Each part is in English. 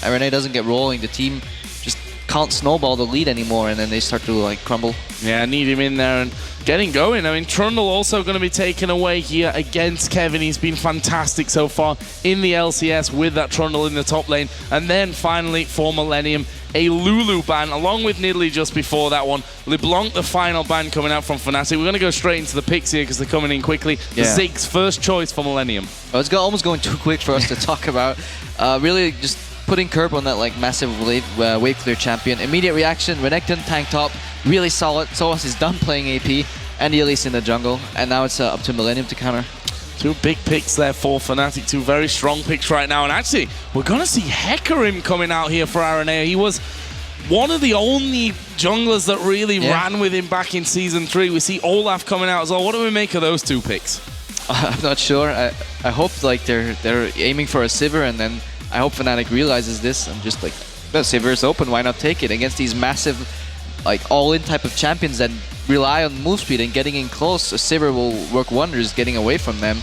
Araneae doesn't get rolling, the team just can't snowball the lead anymore, and then they start to like crumble. Yeah, need him in there and getting going. I mean, Trundle also going to be taken away here against Kevin. He's been fantastic so far in the LCS with that Trundle in the top lane. And then finally for Millenium, a Lulu ban along with Nidalee just before that one. LeBlanc, the final ban coming out from Fnatic. We're going to go straight into the picks here because they're coming in quickly. Yeah. Ziggs, first choice for Millenium. Well, it's almost going too quick for us to talk about. Really just putting Kerp on that like massive wave clear champion. Immediate reaction, Renekton tank top, really solid. Soaz is done playing AP, and Elise in the jungle. And now it's up to Millenium to counter. Two big picks there for Fnatic, two very strong picks right now. And actually, we're going to see Hecarim coming out here for Araneae. He was one of the only junglers that really ran with him back in Season 3. We see Olaf coming out as well. What do we make of those two picks? I'm not sure. I hope like they're aiming for a Sivir, and then I hope Fnatic realizes this and just like, the Sivir is open, why not take it? Against these massive, like all-in type of champions that rely on move speed and getting in close, a Sivir will work wonders getting away from them.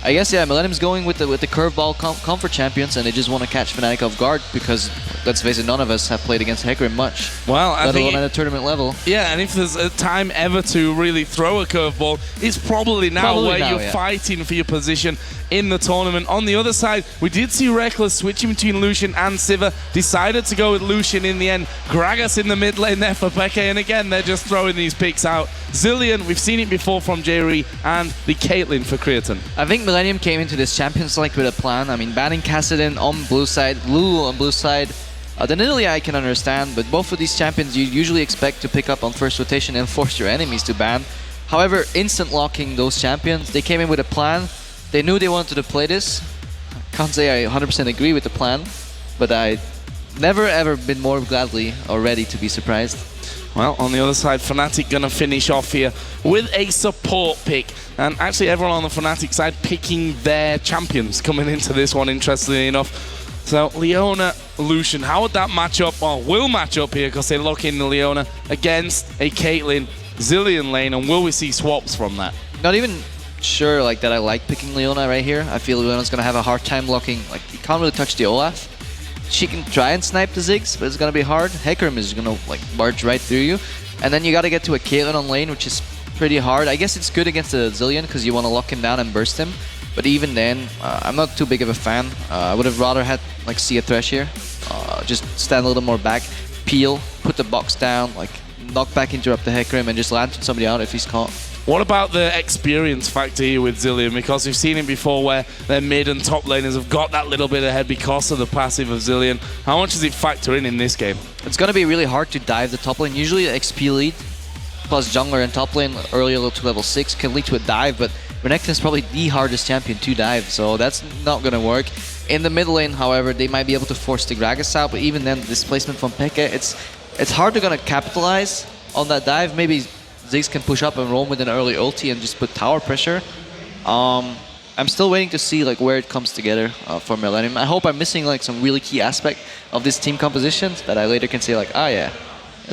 I guess, yeah, Millenium's going with the curveball comfort champions, and they just want to catch Fnatic off guard because, let's face it, none of us have played against Hecarim much. Well, let alone at a tournament level. Yeah, and if there's a time ever to really throw a curveball, it's probably now where you're fighting for your position in the tournament. On the other side, we did see Rekkles switching between Lucian and Sivir. Decided to go with Lucian in the end. Gragas in the mid lane there for Xpeke, and again, they're just throwing these picks out. Zilean, we've seen it before from Jree, and the Caitlyn for Creaton. I think Millenium came into this champion select with a plan. I mean, banning Kassadin on blue side, Lulu on blue side. The Nidalee I can understand, but both of these champions you usually expect to pick up on first rotation and force your enemies to ban. However, instant locking those champions, they came in with a plan. They knew they wanted to play this. Can't say I 100% agree with the plan, but I never ever been more gladly or ready to be surprised. Well, on the other side, Fnatic gonna finish off here with a support pick. And actually everyone on the Fnatic side picking their champions coming into this one, interestingly enough. So, Leona, Lucian, how would that match up? Well, will match up here because they lock in the Leona against a Caitlyn Zilean lane, and will we see swaps from that? Not even sure like that I like picking Leona right here. I feel Leona's gonna have a hard time locking, like you can't really touch the Olaf. She can try and snipe the Ziggs, but it's gonna be hard. Hecarim is gonna like barge right through you. And then you gotta get to a Caitlyn on lane, which is pretty hard. I guess it's good against the Zilean because you wanna lock him down and burst him. But even then, I'm not too big of a fan. I would have rather had like see a Thresh here. Just stand a little more back, peel, put the box down, like knock back, interrupt the Hecarim, and just lantern somebody out if he's caught. What about the experience factor here with Zilean? Because we've seen it before where their mid and top laners have got that little bit ahead because of the passive of Zilean. How much does it factor in this game? It's going to be really hard to dive the top lane. Usually XP lead plus jungler and top lane earlier to level 6 can lead to a dive, but Renekton is probably the hardest champion to dive, so that's not going to work. In the mid lane, however, they might be able to force the Gragas out, but even then, displacement from Xpeke, it's hard to going to capitalize on that dive. Maybe Ziggs can push up and roam with an early ulti and just put tower pressure. I'm still waiting to see like where it comes together for Millenium. I hope I'm missing like some really key aspect of this team composition that I later can say like, oh yeah,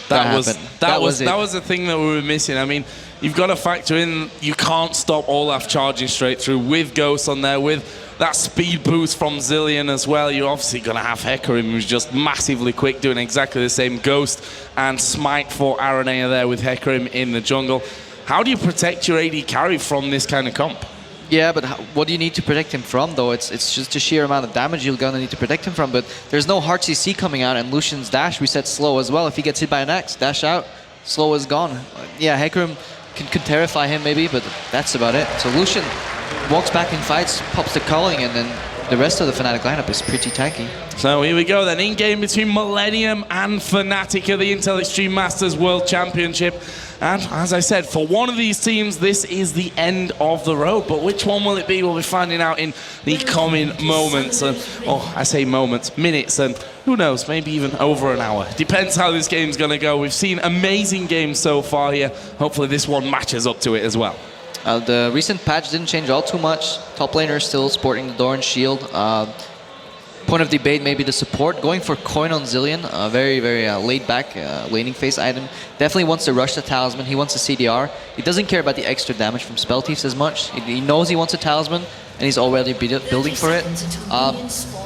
that was the thing that we were missing. I mean, you've got to factor in you can't stop Olaf charging straight through with Ghost on there, with that speed boost from Zilean as well. You're obviously going to have Hecarim, who's just massively quick, doing exactly the same. Ghost and Smite for Araneae there with Hecarim in the jungle. How do you protect your AD carry from this kind of comp? Yeah, but what do you need to protect him from, though? It's just the sheer amount of damage you're going to need to protect him from, but there's no hard CC coming out, and Lucian's dash resets slow as well. If he gets hit by an axe, dash out, slow is gone. Yeah, Hecarim can terrify him maybe, but that's about it. So Lucian walks back in fights, pops the culling, and then the rest of the Fnatic lineup is pretty tanky. So here we go then, in-game between Millenium and Fnatic at the Intel Extreme Masters World Championship. And as I said, for one of these teams, this is the end of the road. But which one will it be? We'll be finding out in the coming moments. And, oh, I say moments, minutes, and who knows, maybe even over an hour. Depends how this game's going to go. We've seen amazing games so far here. Hopefully this one matches up to it as well. The recent patch didn't change all too much. Top laner still sporting the Doran shield. Point of debate, maybe the support. Going for coin on Zilean, a very, very laid-back laning phase item. Definitely wants to rush the talisman. He wants a CDR. He doesn't care about the extra damage from spell thieves as much. He knows he wants a talisman, and he's already building for it.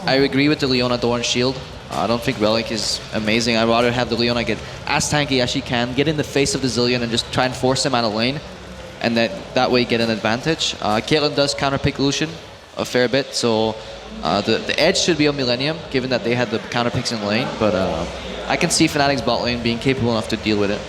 I agree with the Leona Dorn shield. I don't think Relic is amazing. I'd rather have the Leona get as tanky as she can, get in the face of the Zillion and just try and force him out of lane, and that way get an advantage. Caitlyn does counterpick Lucian a fair bit, so the edge should be on Millenium, given that they had the counterpicks in lane, but I can see Fnatic's bot lane being capable enough to deal with it.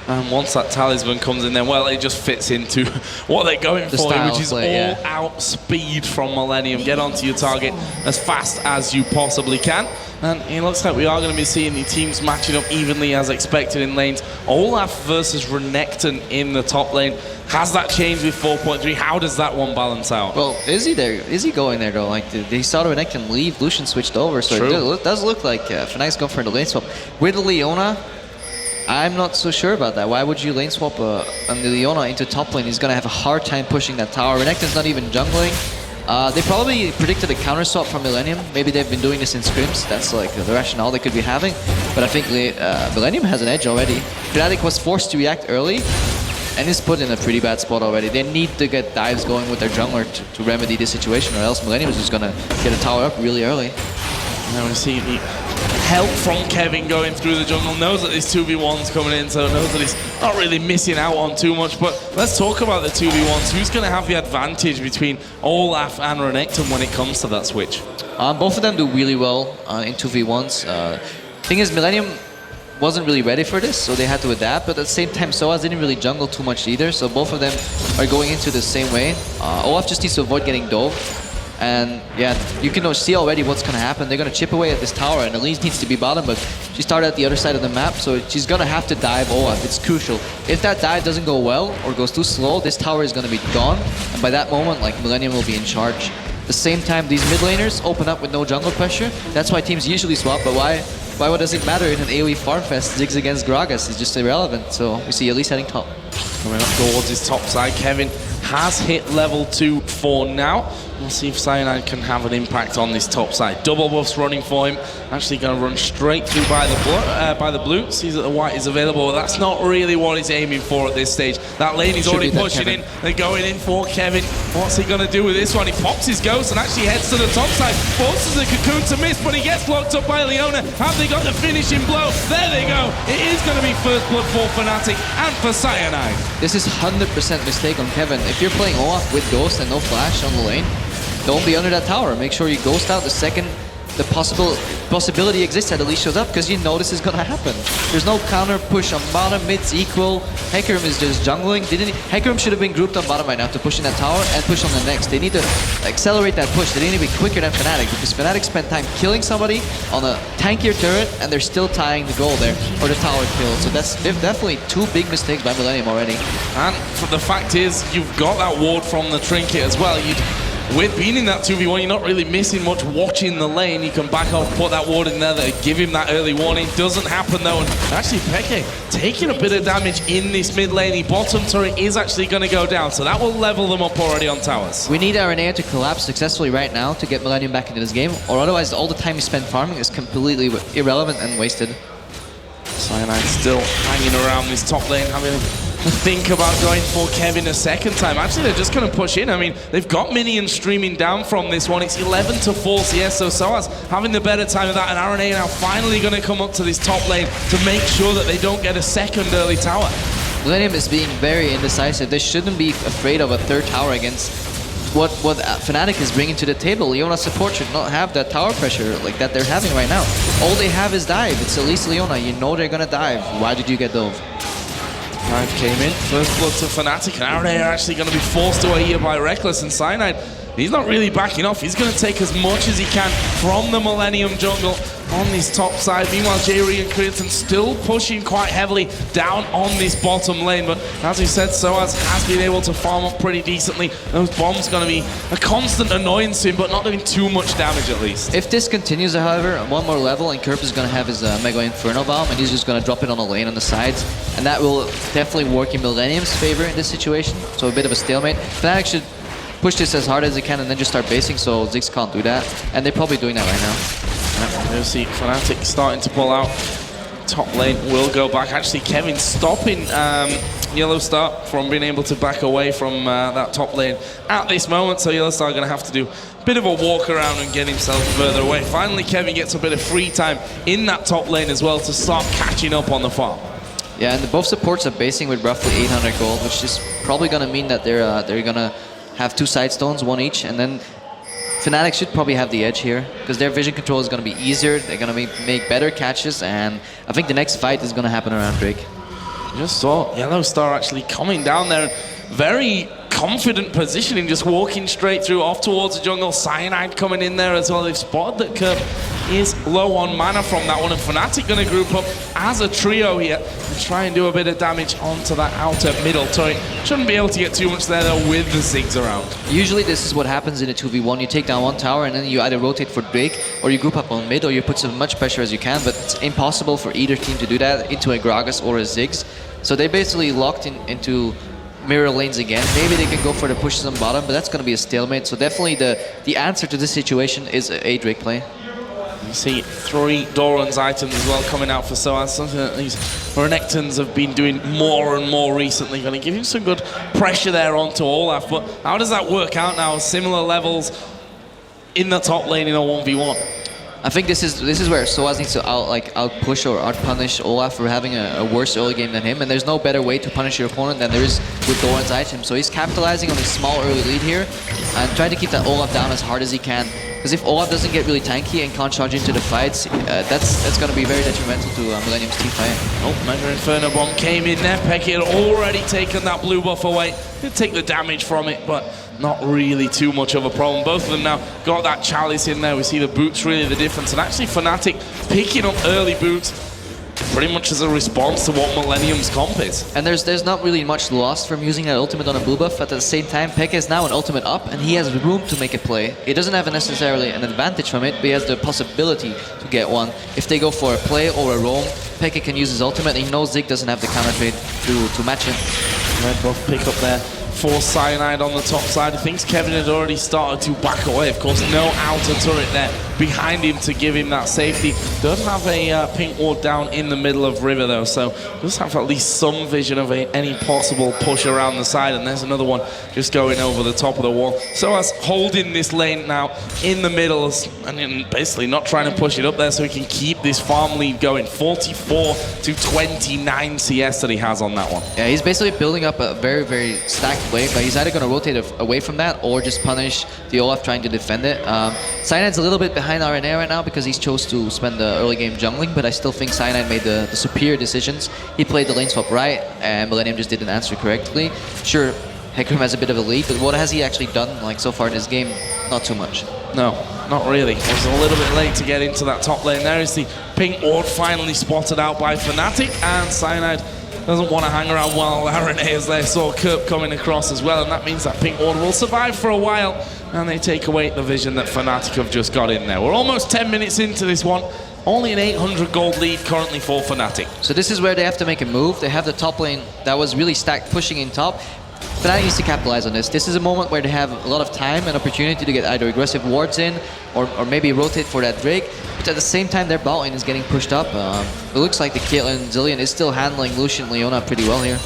And once that talisman comes in there, well, it just fits into what they're going for, which is all-out speed from Millenium. Get onto your target as fast as you possibly can. And it looks like we are going to be seeing the teams matching up evenly as expected in lanes. Olaf versus Renekton in the top lane. Has that changed with 4.3? How does that one balance out? Well, is he going there though? Like, they saw Renekton leave, Lucian switched over, so it does look like Fnatic's going for the lane swap. With Leona, I'm not so sure about that. Why would you lane swap the Leona into top lane? He's going to have a hard time pushing that tower. Renekton's not even jungling. They probably predicted a counter swap from Millenium. Maybe they've been doing this in scrims. That's like the rationale they could be having. But I think Millenium has an edge already. Fnatic was forced to react early and is put in a pretty bad spot already. They need to get dives going with their jungler to remedy this situation, or else Millenium is just going to get a tower up really early. Now we see the help from Kevin going through the jungle. Knows that this 2v1's coming in, so knows that he's not really missing out on too much. But let's talk about the 2v1s. Who's going to have the advantage between Olaf and Renekton when it comes to that switch? Both of them do really well in 2v1s. Thing is, Millenium wasn't really ready for this, so they had to adapt. But at the same time, Soaz didn't really jungle too much either, so both of them are going into the same way. Olaf just needs to avoid getting dove. And yeah, you can see already what's going to happen. They're going to chip away at this tower, and Elise needs to be bottom, but she started at the other side of the map, so she's going to have to dive Olaf. It's crucial. If that dive doesn't go well or goes too slow, this tower is going to be gone, and by that moment, like, Millenium will be in charge. At the same time, these mid laners open up with no jungle pressure. That's why teams usually swap, but why does it matter in an AoE farm fest? Ziggs against Gragas is just irrelevant, so we see Elise heading top. Coming up towards his top side, Kevin has hit level 2 for now. We'll see if Cyanide can have an impact on this top side. Double buffs running for him. Actually going to run straight through by the blue. Sees that the white is available, but that's not really what he's aiming for at this stage. That lane he's already pushing in. They're going in for Kevin. What's he going to do with this one? He pops his ghost and actually heads to the top side. Forces the cocoon to miss, but he gets blocked up by Leona. Have they got the finishing blow? There they go. It is going to be first blood for Fnatic and for Cyanide. This is 100% mistake on Kevin. If you're playing Olaf with ghost and no flash on the lane, don't be under that tower. Make sure you ghost out the second the possibility exists that Elise shows up, because you know this is gonna happen. There's no counter push on bottom, mid's equal. Hecarim is just jungling. Hecarim should have been grouped on bottom right now to push in that tower and push on the next. They need to accelerate that push. They need to be quicker than Fnatic, because Fnatic spent time killing somebody on a tankier turret and they're still tying the goal there, or the tower kill. So that's definitely two big mistakes by Millenium already. And the fact is, you've got that ward from the trinket as well. With being in that 2v1, you're not really missing much watching the lane. You can back off, put that ward in there, that give him that early warning. Doesn't happen though, and actually Xpeke taking a bit of damage in this mid lane. The bottom turret is actually going to go down, so that will level them up already on towers. We need Araneae to collapse successfully right now to get Millenium back into this game, or otherwise all the time you spend farming is completely irrelevant and wasted. Cyanide still hanging around this top lane, having to think about going for Kevin a second time. Actually, they're just going to push in. I mean, they've got minions streaming down from this one. It's 11-4 CS, so Soaz having the better time of that, and Araneae now finally going to come up to this top lane to make sure that they don't get a second early tower. Millenium is being very indecisive. They shouldn't be afraid of a third tower against what Fnatic is bringing to the table. Leona support should not have that tower pressure like that they're having right now. All they have is dive. It's Elise Leona. You know they're going to dive. Why did you get dove? Dive came in, first blood to Fnatic, and Araneae are actually going to be forced away here by Rekkles, and Cyanide, he's not really backing off. He's going to take as much as he can from the Millenium jungle on this top side. Meanwhile, Jree and Creaton still pushing quite heavily down on this bottom lane, but as we said, Soaz has been able to farm up pretty decently. Those bombs going to be a constant annoyance to him, but not doing too much damage at least. If this continues, however, one more level, and Kerp is going to have his Mega Inferno Bomb, and he's just going to drop it on the lane on the sides, and that will definitely work in Millenium's favor in this situation, so a bit of a stalemate. Fnatic should push this as hard as they can and then just start basing, so Ziggs can't do that, and they're probably doing that right now. You'll see Fnatic starting to pull out. Top lane will go back. Actually, Kevin stopping YellowStar from being able to back away from that top lane at this moment. So YellowStar are going to have to do bit of a walk around and get himself further away. Finally, Kevin gets a bit of free time in that top lane as well to start catching up on the farm. Yeah, and both supports are basing with roughly 800 gold, which is probably going to mean that they're going to have 2 side stones, 1 each, and then Fnatic should probably have the edge here, because their vision control is going to be easier, they're going to make better catches, and I think the next fight is going to happen around Drake. Just saw YellowStar actually coming down there, very confident positioning, just walking straight through, off towards the jungle. Cyanide coming in there as well. They've spotted that Kerp is low on mana from that one, and Fnatic going to group up as a trio here and try and do a bit of damage onto that outer middle turret. Shouldn't be able to get too much there though with the Ziggs around. Usually this is what happens in a 2v1. You take down one tower and then you either rotate for Drake, or you group up on mid, or you put as much pressure as you can, but it's impossible for either team to do that into a Gragas or a Ziggs. So they basically locked into mirror lanes again. Maybe they can go for the pushes on bottom, but that's going to be a stalemate. So definitely the answer to this situation is a Drake play. You see 3 Doran's items as well coming out for Soaz, something that these Renekton's have been doing more and more recently. Going to give him some good pressure there onto Olaf, but how does that work out now? Similar levels in the top lane in a 1v1. I think this is where Soaz needs to out push or out punish Olaf for having a worse early game than him, and there's no better way to punish your opponent than there is with Doran's item. So he's capitalizing on his small early lead here and trying to keep that Olaf down as hard as he can. Because if Olaf doesn't get really tanky and can't charge into the fights, that's going to be very detrimental to Millenium's team fight. Oh, Mega Inferno Bomb came in there. Xpeke had already taken that blue buff away. Did take the damage from it, but not really too much of a problem. Both of them now got that chalice in there. We see the boots really the difference. And actually Fnatic picking up early boots pretty much as a response to what Millenium's comp is. And there's not really much lost from using that ultimate on a blue buff. At the same time, Xpeke is now an ultimate up, and he has room to make a play. He doesn't have necessarily an advantage from it, but he has the possibility to get one. If they go for a play or a roam, Xpeke can use his ultimate, and he knows Zig doesn't have the counter trade to match him. Red buff pick up there for Cyanide on the top side. I think Kevin had already started to back away. Of course, no outer turret there behind him to give him that safety. Does have a pink ward down in the middle of River though, so does have at least some vision of any possible push around the side, and there's another one just going over the top of the wall. So as holding this lane now in the middle and basically not trying to push it up there so he can keep this farm lead going. 44 to 29 CS that he has on that one. Yeah, he's basically building up a very, very stacked wave, but he's either going to rotate away from that or just punish the Olaf trying to defend it. Cyanide's a little bit behind Araneae right now because he's chose to spend the early game jungling, but I still think Cyanide made the superior decisions. He played the lane swap right, and Millenium just didn't answer correctly. Sure, Hecarim has a bit of a lead, but what has he actually done like so far in this game? Not too much. No, not really. It was a little bit late to get into that top lane. There is the pink ward finally spotted out by Fnatic, and Cyanide doesn't want to hang around while Araneae is there. Saw Kerp coming across as well, and that means that pink ward will survive for a while, and they take away the vision that Fnatic have just got in there. We're almost 10 minutes into this one. Only an 800 gold lead currently for Fnatic. So this is where they have to make a move. They have the top lane that was really stacked pushing in top. Fnatic needs to capitalize on this. This is a moment where they have a lot of time and opportunity to get either aggressive wards in or maybe rotate for that Drake. But at the same time, their bot lane is getting pushed up. It looks like the Caitlyn Zillion is still handling Lucian Leona pretty well here.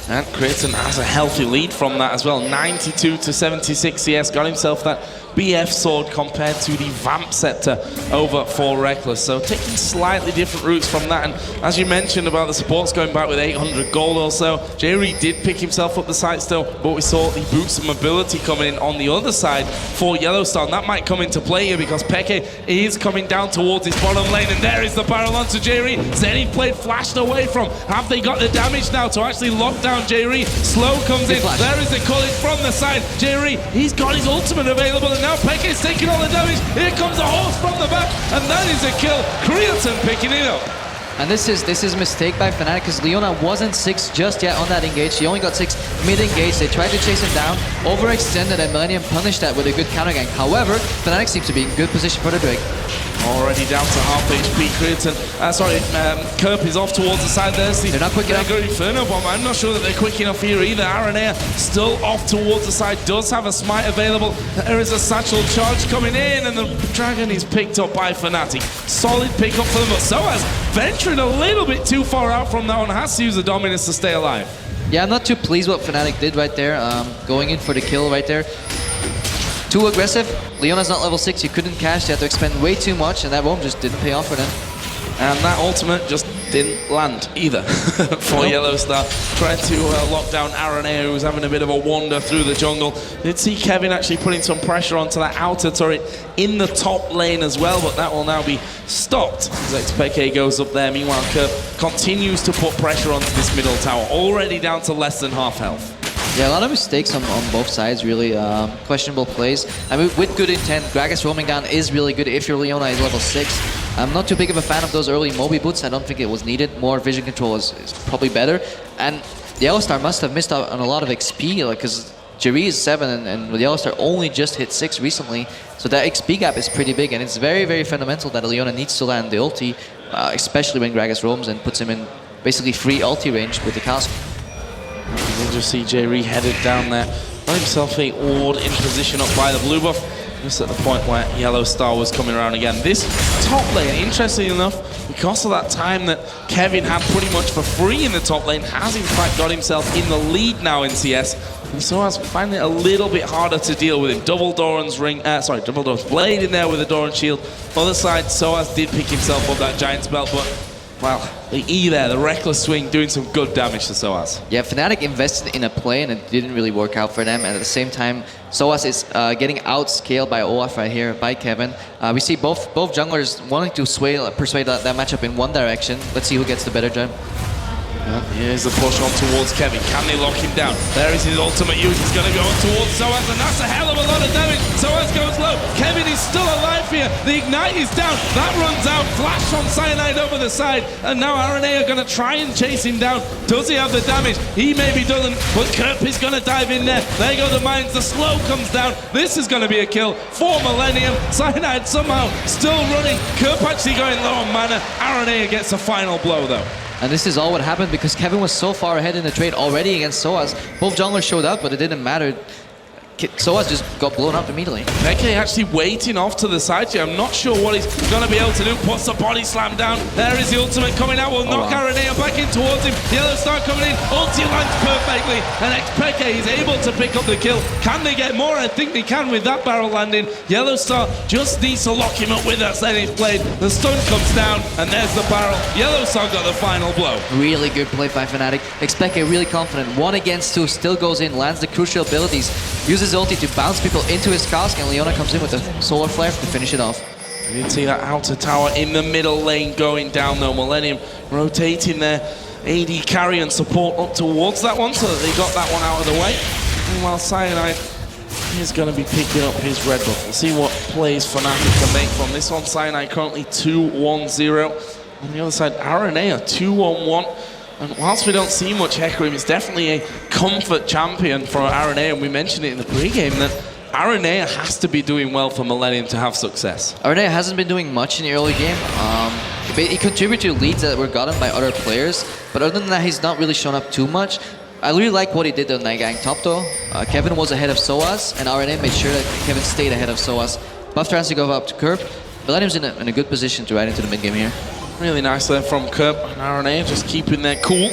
And Creaton has a healthy lead from that as well. 92 to 76 CS, got himself that BF sword compared to the Vamp Scepter over for Rekkles. So taking slightly different routes from that. And as you mentioned about the supports going back with 800 gold or so, Jree did pick himself up the side still, but we saw the boots of mobility coming in on the other side for YellowStar. And that might come into play here because Xpeke is coming down towards his bottom lane, and there is the barrel onto Jree. Zenith played flashed away from. Have they got the damage now to actually lock down Jree? Slow comes in. There is the culling from the side. Jree, he's got his ultimate available, and now Xpeke is taking all the damage. Here comes the horse from the back, and that is a kill. Creaton picking it up. And this is a mistake by Fnatic because Leona wasn't 6 just yet on that engage. She only got 6 mid-engage. They tried to chase him down, overextended, and Millenium punished that with a good counter gank. However, Fnatic seems to be in good position for the Drake. Already down to half HP. Creaton, Kerp is off towards the side there. They're not quick enough. Inferno Bomb. I'm not sure that they're quick enough here either. Araneae still off towards the side, does have a smite available. There is a satchel charge coming in, and the dragon is picked up by Fnatic. Solid pick up for them, but Soaz venturing a little bit too far out from that one. Has to use the Dominus to stay alive. Yeah, I'm not too pleased what Fnatic did right there, going in for the kill right there. Too aggressive. Leona's not level 6, you couldn't cash, they had to expend way too much, and that roam just didn't pay off for them. And that ultimate just didn't land either for YellowStar. Tried to lock down Araneae, who was having a bit of a wander through the jungle. Did see Kevin actually putting some pressure onto that outer turret in the top lane as well, but that will now be stopped as Xpeke goes up there. Meanwhile, Kerp continues to put pressure onto this middle tower, already down to less than half health. Yeah, a lot of mistakes on both sides, really. Questionable plays. I mean, with good intent, Gragas roaming down is really good if your Leona is level 6. I'm not too big of a fan of those early Moby boots. I don't think it was needed. More vision control is probably better. And YellowStar must have missed out on a lot of XP, because Jree is 7 and YellowStar only just hit 6 recently. So that XP gap is pretty big, and it's very, very fundamental that Leona needs to land the ulti, especially when Gragas roams and puts him in basically free ulti range with the cast. You can just see Jree headed down there. Got himself a ward in position up by the blue buff, just at the point where YellowStar was coming around again. This top lane, interestingly enough, because of that time that Kevin had pretty much for free in the top lane, has in fact got himself in the lead now in CS. And Soaz finding it a little bit harder to deal with him. Double Doran's blade in there with a Doran shield. Other side, Soaz did pick himself up that giant spell, but well, the E there, the Rekkles swing, doing some good damage to Soaz. Yeah, Fnatic invested in a play and it didn't really work out for them. And at the same time, Soaz is getting outscaled by Olaf right here, by Kevin. We see both junglers wanting to persuade that matchup in one direction. Let's see who gets the better jump. Here's the push on towards Kevin. Can they lock him down? There is his ultimate use. He's going to go on towards Soaz, and that's a hell of a lot of damage. Soaz goes low. Kevin is still alive here. The ignite is down. That runs out. Flash from Cyanide over the side. And now Araneae are going to try and chase him down. Does he have the damage? He maybe doesn't, but Kerp is going to dive in there. There go the mines. The slow comes down. This is going to be a kill for Millenium. Cyanide somehow still running. Kerp actually going low on mana. Araneae gets a final blow, though. And this is all what happened because Kevin was so far ahead in the trade already against Soaz. Both junglers showed up, but it didn't matter. Soaz just got blown up immediately. Xpeke actually waiting off to the side here. I'm not sure what he's going to be able to do. Puts the body slam down. There is the ultimate coming out. Will knock Araneae back in towards him. YellowStar coming in. Ulti lands perfectly. And Xpeke is able to pick up the kill. Can they get more? I think they can with that barrel landing. YellowStar just needs to lock him up with that Zenith blade. The stun comes down, and there's the barrel. YellowStar got the final blow. Really good play by Fnatic. Xpeke really confident. 1 against 2, still goes in, lands the crucial abilities, uses ulti to bounce people into his cask, and Leona comes in with a solar flare to finish it off. You didn't see that outer tower in the middle lane going down though. Millenium rotating their AD carry and support up towards that one so that they got that one out of the way. Meanwhile, Cyanide is going to be picking up his red buff. We'll see what plays Fnatic can make from this one. Cyanide currently 2-1-0. On the other side, Araneae 2-1-1. And whilst we don't see much Hecarim, it's definitely a comfort champion for Araneae, and we mentioned it in the pregame that Araneae has to be doing well for Millenium to have success. Araneae hasn't been doing much in the early game. He contributed to leads that were gotten by other players, but other than that, he's not really shown up too much. I really like what he did on Night Gang top though. Kevin was ahead of Soaz, and Araneae made sure that Kevin stayed ahead of Soaz. Buff has to go up to Kerp. Millenium's in a good position to ride into the mid game here. Really nice there from Kerp and Araneae, just keeping their cool.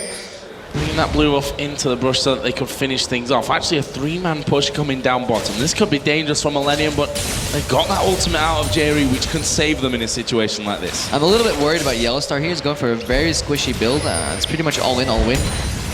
Bringing that blue buff into the brush so that they could finish things off. Actually a 3-man push coming down bottom. This could be dangerous for Millenium, but they've got that ultimate out of Jree, which can save them in a situation like this. I'm a little bit worried about YellowStar here. He's going for a very squishy build. It's pretty much all in, all win.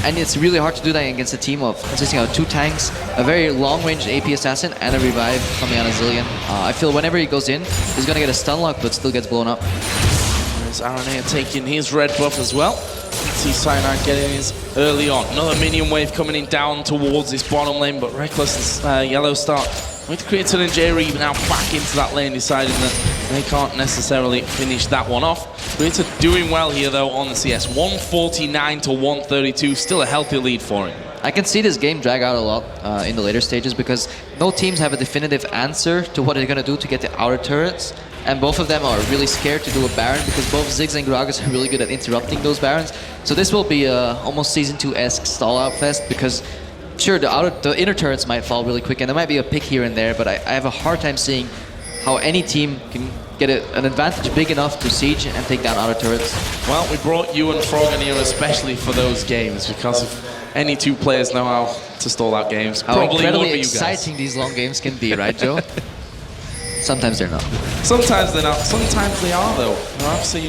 And it's really hard to do that against a team of consisting of 2 tanks, a very long-range AP assassin, and a revive coming on a Zillion. I feel whenever he goes in, he's going to get a stun lock, but still gets blown up. There's Araneae taking his red buff as well. See Cyanide getting his early on. Another minion wave coming in down towards this bottom lane, but Rekkles and YellowStar with Creaton and Jree now back into that lane, deciding that they can't necessarily finish that one off. Creaton doing well here though on the CS. 149 to 132, still a healthy lead for him. I can see this game drag out a lot in the later stages because no teams have a definitive answer to what they're going to do to get the outer turrets. And both of them are really scared to do a Baron because both Ziggs and Gragas are really good at interrupting those Barons. So this will be almost Season 2-esque stall-out fest because sure, the inner turrets might fall really quick and there might be a pick here and there, but I have a hard time seeing how any team can get an advantage big enough to siege and take down outer turrets. Well, we brought you and Frog in here especially for those games because if any 2 players know how to stall out games, how probably incredibly would be you guys. exciting these long games can be, right, Joe? Sometimes they're not. Sometimes they're not. Sometimes they are, though.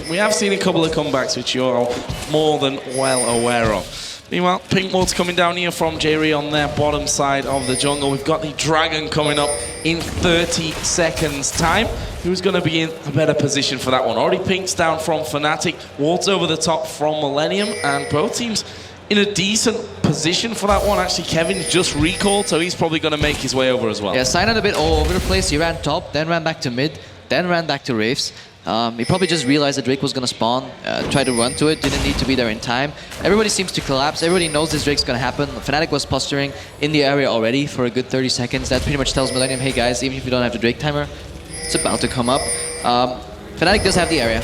We have seen a couple of comebacks, which you're more than well aware of. Meanwhile, pink ward's coming down here from Jree on their bottom side of the jungle. We've got the Dragon coming up in 30 seconds time. Who's going to be in a better position for that one? Already pinks down from Fnatic, wards over the top from Millenium, and both teams in a decent position for that one. Actually, Kevin's just recalled, so he's probably going to make his way over as well. Yeah, Cyanide a bit all over the place. He ran top, then ran back to mid, then ran back to Wraiths. He probably just realized that Drake was going to spawn, tried to run to it, didn't need to be there in time. Everybody seems to collapse. Everybody knows this Drake's going to happen. Fnatic was posturing in the area already for a good 30 seconds. That pretty much tells Millenium, hey guys, even if you don't have the Drake timer, it's about to come up. Fnatic does have the area.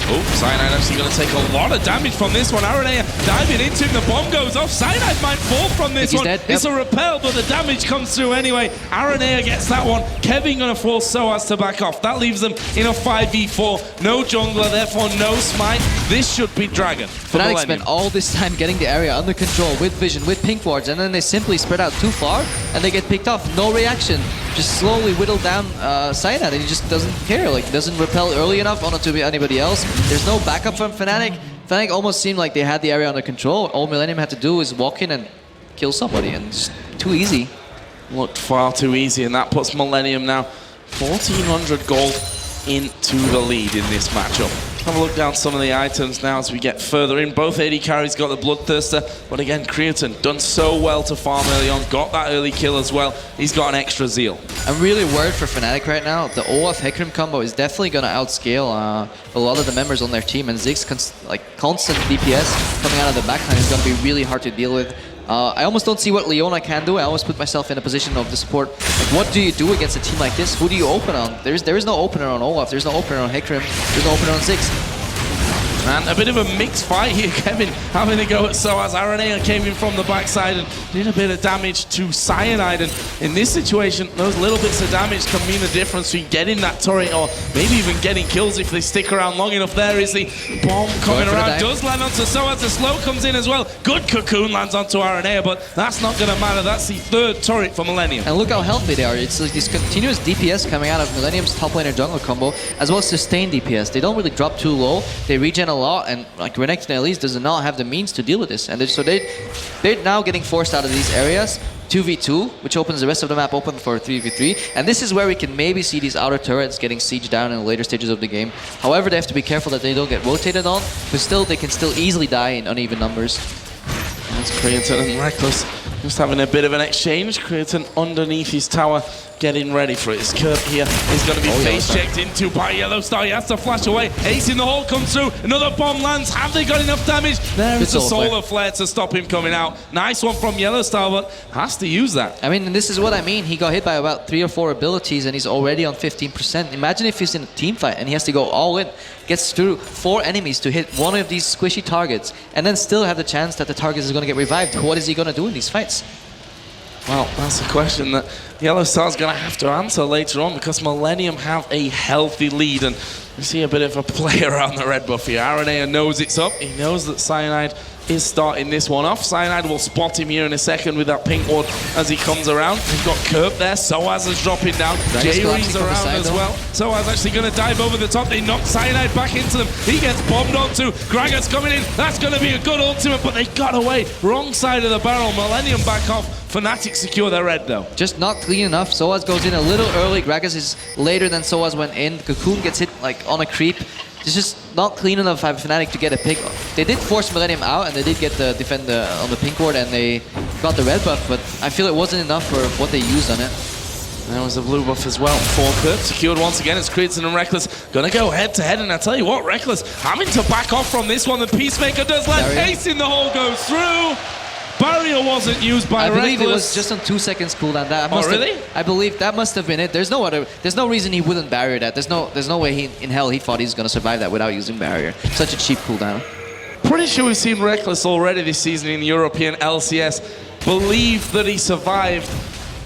Oh, Cyanide actually going to take a lot of damage from this one. Araneae diving into him, the bomb goes off. Cyanide might fall from this one. It's a repel, but the damage comes through anyway. Araneae gets that one. Kevin going to force Soaz to back off. That leaves them in a 5v4. No jungler, therefore no smite. This should be Dragon. Fnatic spent all this time getting the area under control with vision, with pink wards, and then they simply spread out too far and they get picked off. No reaction. Just slowly whittle down Cyanide, and he just doesn't care. Like, doesn't repel early enough onto anybody else. There's no backup from Fnatic. Fnatic almost seemed like they had the area under control. All Millenium had to do is walk in and kill somebody, and it's too easy. Looked far too easy, and that puts Millenium now 1,400 gold into the lead in this matchup. Have a look down some of the items now as we get further in. Both AD carries got the Bloodthirster, but again, Creaton done so well to farm early on, got that early kill as well. He's got an extra zeal. I'm really worried for Fnatic right now. The Olaf Hecarim combo is definitely going to outscale a lot of the members on their team, and Ziggs' constant DPS coming out of the backline is going to be really hard to deal with. I almost don't see what Leona can do. I always put myself in a position of the support. Like, what do you do against a team like this? Who do you open on? There is no opener on Olaf. There's no opener on Hecarim. There's no opener on Ziggs. And a bit of a mixed fight here, Kevin having to go at Soaz. Araneae came in from the backside and did a bit of damage to Cyanide. And in this situation, those little bits of damage can mean the difference between getting that turret or maybe even getting kills if they stick around long enough. There is the bomb coming around. Does land onto Soaz. The slow comes in as well. Good cocoon lands onto Araneae, but that's not going to matter. That's the third turret for Millenium. And look how healthy they are. It's like this continuous DPS coming out of Millenium's top laner jungle combo, as well as sustained DPS. They don't really drop too low. They regen a lot, and like Rekkles at least does not have the means to deal with this, and they're now getting forced out of these areas. 2v2, which opens the rest of the map open for 3v3, and this is where we can maybe see these outer turrets getting sieged down in the later stages of the game. However, they have to be careful that they don't get rotated on, but still they can still easily die in uneven numbers. That's Creaton and Rekkles just having a bit of an exchange. Creaton underneath his tower, getting ready for it. His Kerp here is going to be face-checked into by YellowStar. He has to flash away. Ace in the hole comes through. Another bomb lands. Have they got enough damage? There is a solar flare to stop him coming out. Nice one from YellowStar, but has to use that. I mean, this is what I mean. He got hit by about 3 or 4 abilities, and he's already on 15%. Imagine if he's in a team fight, and he has to go all in. Gets through 4 enemies to hit one of these squishy targets, and then still have the chance that the target is going to get revived. What is he going to do in these fights? Well, that's a question that YellowStar's going to have to answer later on, because Millenium have a healthy lead, and we see a bit of a play around the red buff here. Araneae knows it's up. He knows that Cyanide is starting this one off. Cyanide will spot him here in a second with that pink ward as he comes around. We've got Kerp there. Soaz is dropping down. Jree's around as well. Soaz actually going to dive over the top. They knock Cyanide back into them. He gets bombed onto. Gragas's coming in. That's going to be a good ultimate, but they got away. Wrong side of the barrel. Millenium back off. Fnatic secure their red though. Just not clean enough. Soaz goes in a little early. Gragas is later than Soaz went in. Cocoon gets hit like on a creep. It's just not clean enough for Fnatic to get a pick. They did force Millenium out, and they did get the defend on the pink ward, and they got the red buff, but I feel it wasn't enough for what they used on it. There was a blue buff as well for Kerp. Secured once again as Creaton and Rekkles gonna go head to head, and I tell you what, Rekkles having to back off from this one. The Peacemaker does land. Ace in the hole goes through. Barrier wasn't used by Rekkles. I believe it was just on 2 seconds cooldown. Really? I believe that must have been it. There's no reason he wouldn't barrier that. There's no way in hell he thought he's gonna survive that without using barrier. Such a cheap cooldown. Pretty sure we've seen Rekkles already this season in the European LCS. Believe that he survived.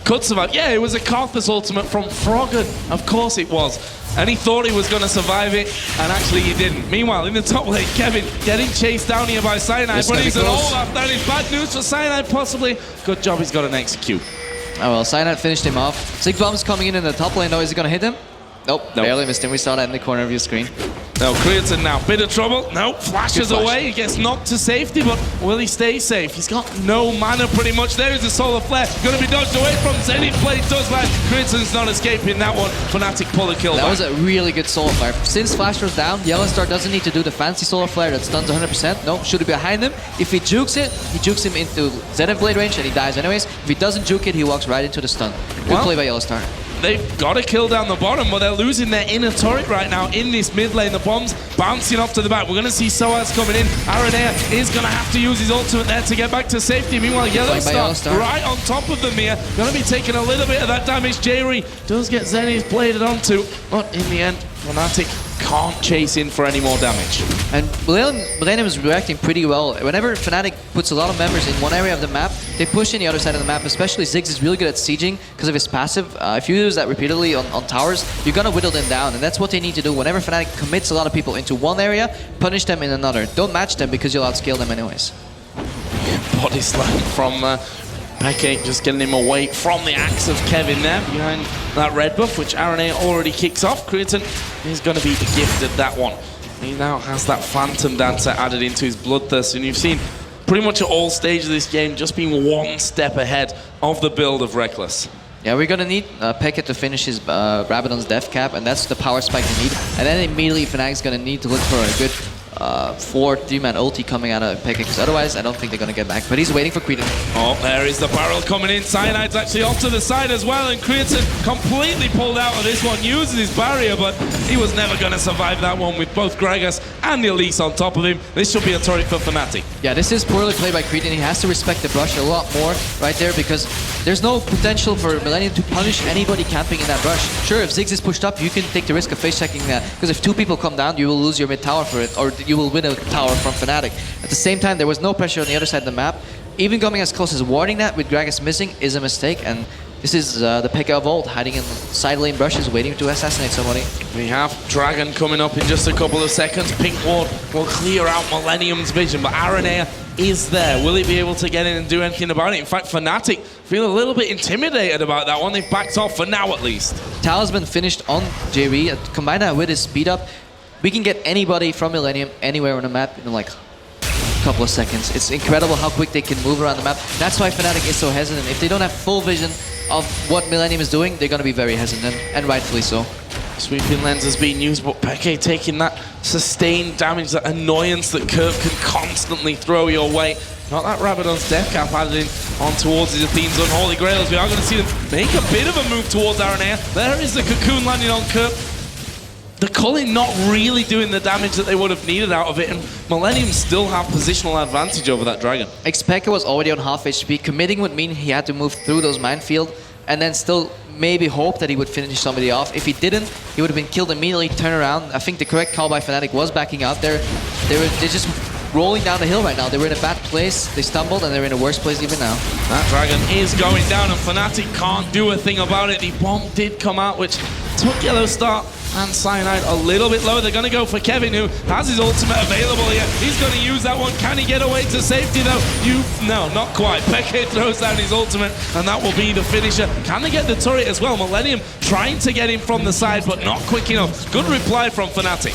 Could survive. Yeah, it was a Karthus ultimate from Froggen. Of course it was. And he thought he was going to survive it, and actually he didn't. Meanwhile, in the top lane, Kevin getting chased down here by Cyanide, but he's an Olaf. That is bad news for Cyanide, possibly. Good job, he's got an execute. Oh well, Cyanide finished him off. Ziggs Bomb's coming in the top lane though. Is he going to hit him? Nope, barely missed him. We saw that in the corner of your screen. No, Creaton now, bit of trouble. No, flashes Good flash. away. He gets knocked to safety, but will he stay safe? He's got no mana pretty much. There is a solar flare. Going to be dodged away from. Zenith Blade does land. Creaton's not escaping that one. Fnatic pull a kill That back. was a really good solar flare. Since Flash was down, YellowStar doesn't need to do the fancy solar flare that stuns 100%. No, shoot it behind him. If he jukes it, he jukes him into Zenith Blade range and he dies anyways. If he doesn't juke it, he walks right into the stun. Good play by YellowStar. They've got a kill down the bottom, but they're losing their inner turret right now in this mid lane. The bombs bouncing off to the back. We're going to see Soaz coming in. Araneae is going to have to use his ultimate there to get back to safety. Meanwhile, YellowStar right on top of them here. Going to be taking a little bit of that damage. Jree does get Zenith bladed onto, but in the end, Fnatic can't chase in for any more damage. And Millenium is reacting pretty well. Whenever Fnatic puts a lot of members in one area of the map, they push in the other side of the map. Especially Ziggs is really good at sieging because of his passive. If you use that repeatedly on towers, you're gonna whittle them down, and that's what they need to do. Whenever Fnatic commits a lot of people into one area, punish them in another. Don't match them because you'll outscale them anyways. Body slam from Xpeke, just getting him away from the axe of Kevin there behind that red buff, which Araneae already kicks off. Creaton is going to be gifted that one. He now has that Phantom Dancer added into his Bloodthirst, and you've seen pretty much at all stages of this game just being one step ahead of the build of Rekkles. Yeah, we're gonna need Xpeke to finish his Rabadon's death cap, and that's the power spike they need. And then immediately Fnatic's gonna need to look for a good 4-3-man ulti coming out of Xpeke, because otherwise I don't think they're gonna get back. But he's waiting for Creaton. Oh, there is the barrel coming in. Cyanide's actually off to the side as well, and Creaton completely pulled out of this one, using his barrier, but he was never gonna survive that one with both Gragas and the Elise on top of him. This should be a turret for Fnatic. Yeah, this is poorly played by Creaton. He has to respect the brush a lot more right there, because there's no potential for Millenium to punish anybody camping in that brush. Sure, if Ziggs is pushed up, you can take the risk of face checking that, because if two people come down, you will lose your mid tower for it, or you will win a tower from Fnatic. At the same time, there was no pressure on the other side of the map. Even coming as close as warding that with Gragas missing is a mistake, and this is the Xpeke of old, hiding in side lane brushes, waiting to assassinate somebody. We have Dragon coming up in just a couple of seconds. Pink Ward will clear out Millenium's vision, but Araneae is there. Will he be able to get in and do anything about it? In fact, Fnatic feel a little bit intimidated about that one. They've backed off for now at least. Talisman finished on Jree. Combine that with his speed up, we can get anybody from Millenium anywhere on the map in like a couple of seconds. It's incredible how quick they can move around the map. That's why Fnatic is so hesitant. If they don't have full vision of what Millenium is doing, they're going to be very hesitant, and rightfully so. Sweeping lens is being used, but Xpeke taking that sustained damage, that annoyance that Kerp can constantly throw your way. Not that Rabadon's death cap added in on towards his Athene's Unholy Grail, as we are going to see them make a bit of a move towards Araneae. There is the cocoon landing on Kerp. The culling not really doing the damage that they would have needed out of it, and Millenium still have positional advantage over that dragon. Xpeke was already on half HP. Committing would mean he had to move through those minefield and then still maybe hope that he would finish somebody off. If he didn't, he would have been killed immediately, turn around. I think the correct call by Fnatic was backing out there. They're just rolling down the hill right now. They were in a bad place, they stumbled, and they're in a worse place even now. That dragon is going down, and Fnatic can't do a thing about it. The bomb did come out, which took YellowStar and Cyanide a little bit low. They're going to go for Kevin, who has his ultimate available here. He's going to use that one. Can he get away to safety, though? No, not quite. Xpeke throws down his ultimate, and that will be the finisher. Can they get the turret as well? Millenium trying to get him from the side, but not quick enough. Good reply from Fnatic.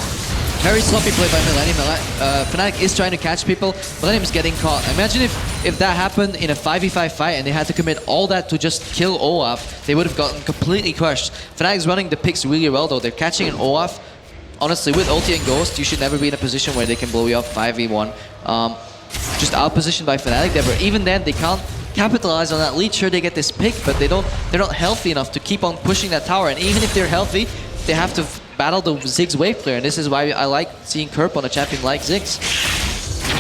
Very sloppy play by Millenium. Fnatic is trying to catch people. Millenium's getting caught. Imagine if that happened in a 5v5 fight and they had to commit all that to just kill Olaf, they would have gotten completely crushed. Fnatic's running the picks really well though. They're catching an Olaf. Honestly, with ulti and Ghost, you should never be in a position where they can blow you up 5v1. Just outpositioned by Fnatic there, but even then they can't capitalize on that lead. Sure, they get this pick, but they're not healthy enough to keep on pushing that tower. And even if they're healthy, they have to battle the Ziggs wave clear, and this is why I like seeing Kerp on a champion like Ziggs.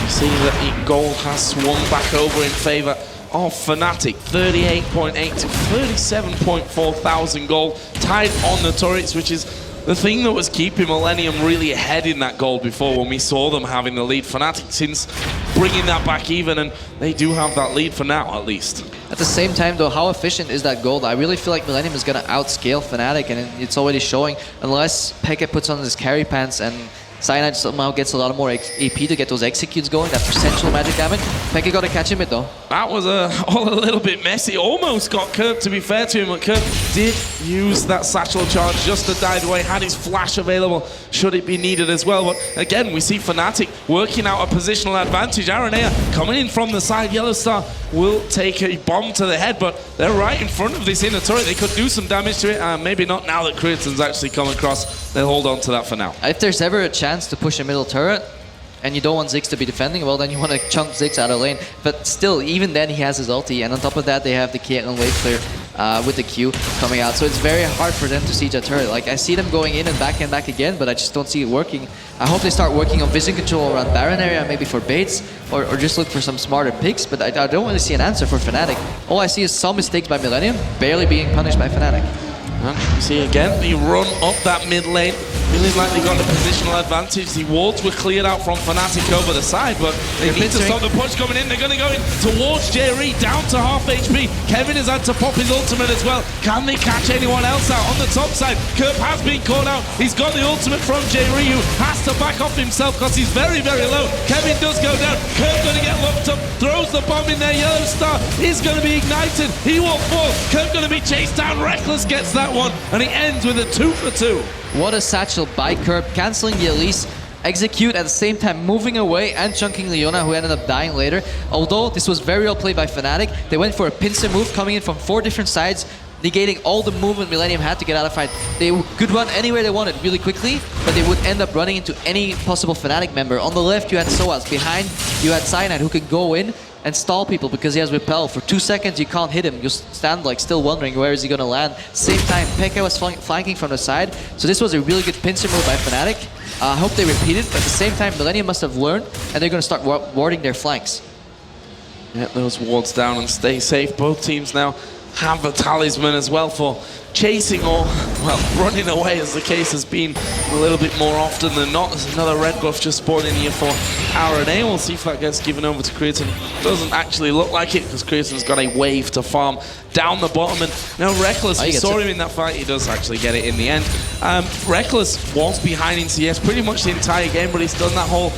You see that the gold has swung back over in favor of Fnatic. 38.8 to 37.4 thousand gold, tied on the turrets, which is the thing that was keeping Millenium really ahead in that gold before when we saw them having the lead. Fnatic since bringing that back even, and they do have that lead for now at least. At the same time though, how efficient is that gold? I really feel like Millenium is going to outscale Fnatic, and it's already showing, unless Xpeke puts on his carry pants and Cyanide somehow gets a lot more AP to get those executes going, that potential magic damage. Xpeke got to catch him it though. That was all a little bit messy. Almost got Kerp, to be fair to him, but Kerp did use that satchel charge just to dive away, had his flash available should it be needed as well. But again, we see Fnatic working out a positional advantage. Araneae coming in from the side. YellowStar will take a bomb to the head, but they're right in front of this inner turret. They could do some damage to it, maybe not now that Creaton's actually come across. They'll hold on to that for now. If there's ever a chance to push a middle turret, and you don't want Ziggs to be defending, well then you want to chunk Ziggs out of lane. But still, even then he has his ulti, and on top of that they have the Kerp wave clear with the Q coming out. So it's very hard for them to siege a turret. Like I see them going in and back again, but I just don't see it working. I hope they start working on vision control around Baron area, maybe for baits, or just look for some smarter picks, but I don't really see an answer for Fnatic. All I see is some mistakes by Millenium, barely being punished by Fnatic. And you see again, the run up that mid lane. Feeling like they got the positional advantage. The wards were cleared out from Fnatic over the side, but they need to stop the push coming in. They're going to go in towards Jree, down to half HP. Kevin has had to pop his ultimate as well. Can they catch anyone else out? On the top side, Kerp has been caught out. He's got the ultimate from Jree, who has to back off himself because he's very, very low. Kevin does go down. Kerp going to get locked up, throws the bomb in there. YellowStar is going to be ignited. He won't fall. Kerp going to be chased down. Rekkles gets that one, and he ends with a 2 for 2. What a satchel by Kerp, cancelling the Elise, execute at the same time, moving away and chunking Leona, who ended up dying later. Although this was very well played by Fnatic, they went for a pincer move coming in from 4 different sides, negating all the movement Millenium had to get out of fight. They could run anywhere they wanted really quickly, but they would end up running into any possible Fnatic member. On the left you had Soaz, behind you had Cyanide, who could go in and stall people because he has repel. For 2 seconds you can't hit him, you stand like still wondering where is he gonna land. Same time Xpeke was flanking from the side, so this was a really good pincer move by Fnatic. I hope they repeat it, but at the same time Millenium must have learned and they're gonna start warding their flanks. Get those wards down and stay safe. Both teams now have a talisman as well for chasing or, well, running away, as the case has been a little bit more often than not. There's another red buff just spawned in here for Araneae. We'll see if that gets given over to Creaton. Doesn't actually look like it because Creaton's got a wave to farm down the bottom. And now Rekkles, we saw him in that fight. He does actually get it in the end. Rekkles was behind in CS pretty much the entire game, but he's done that whole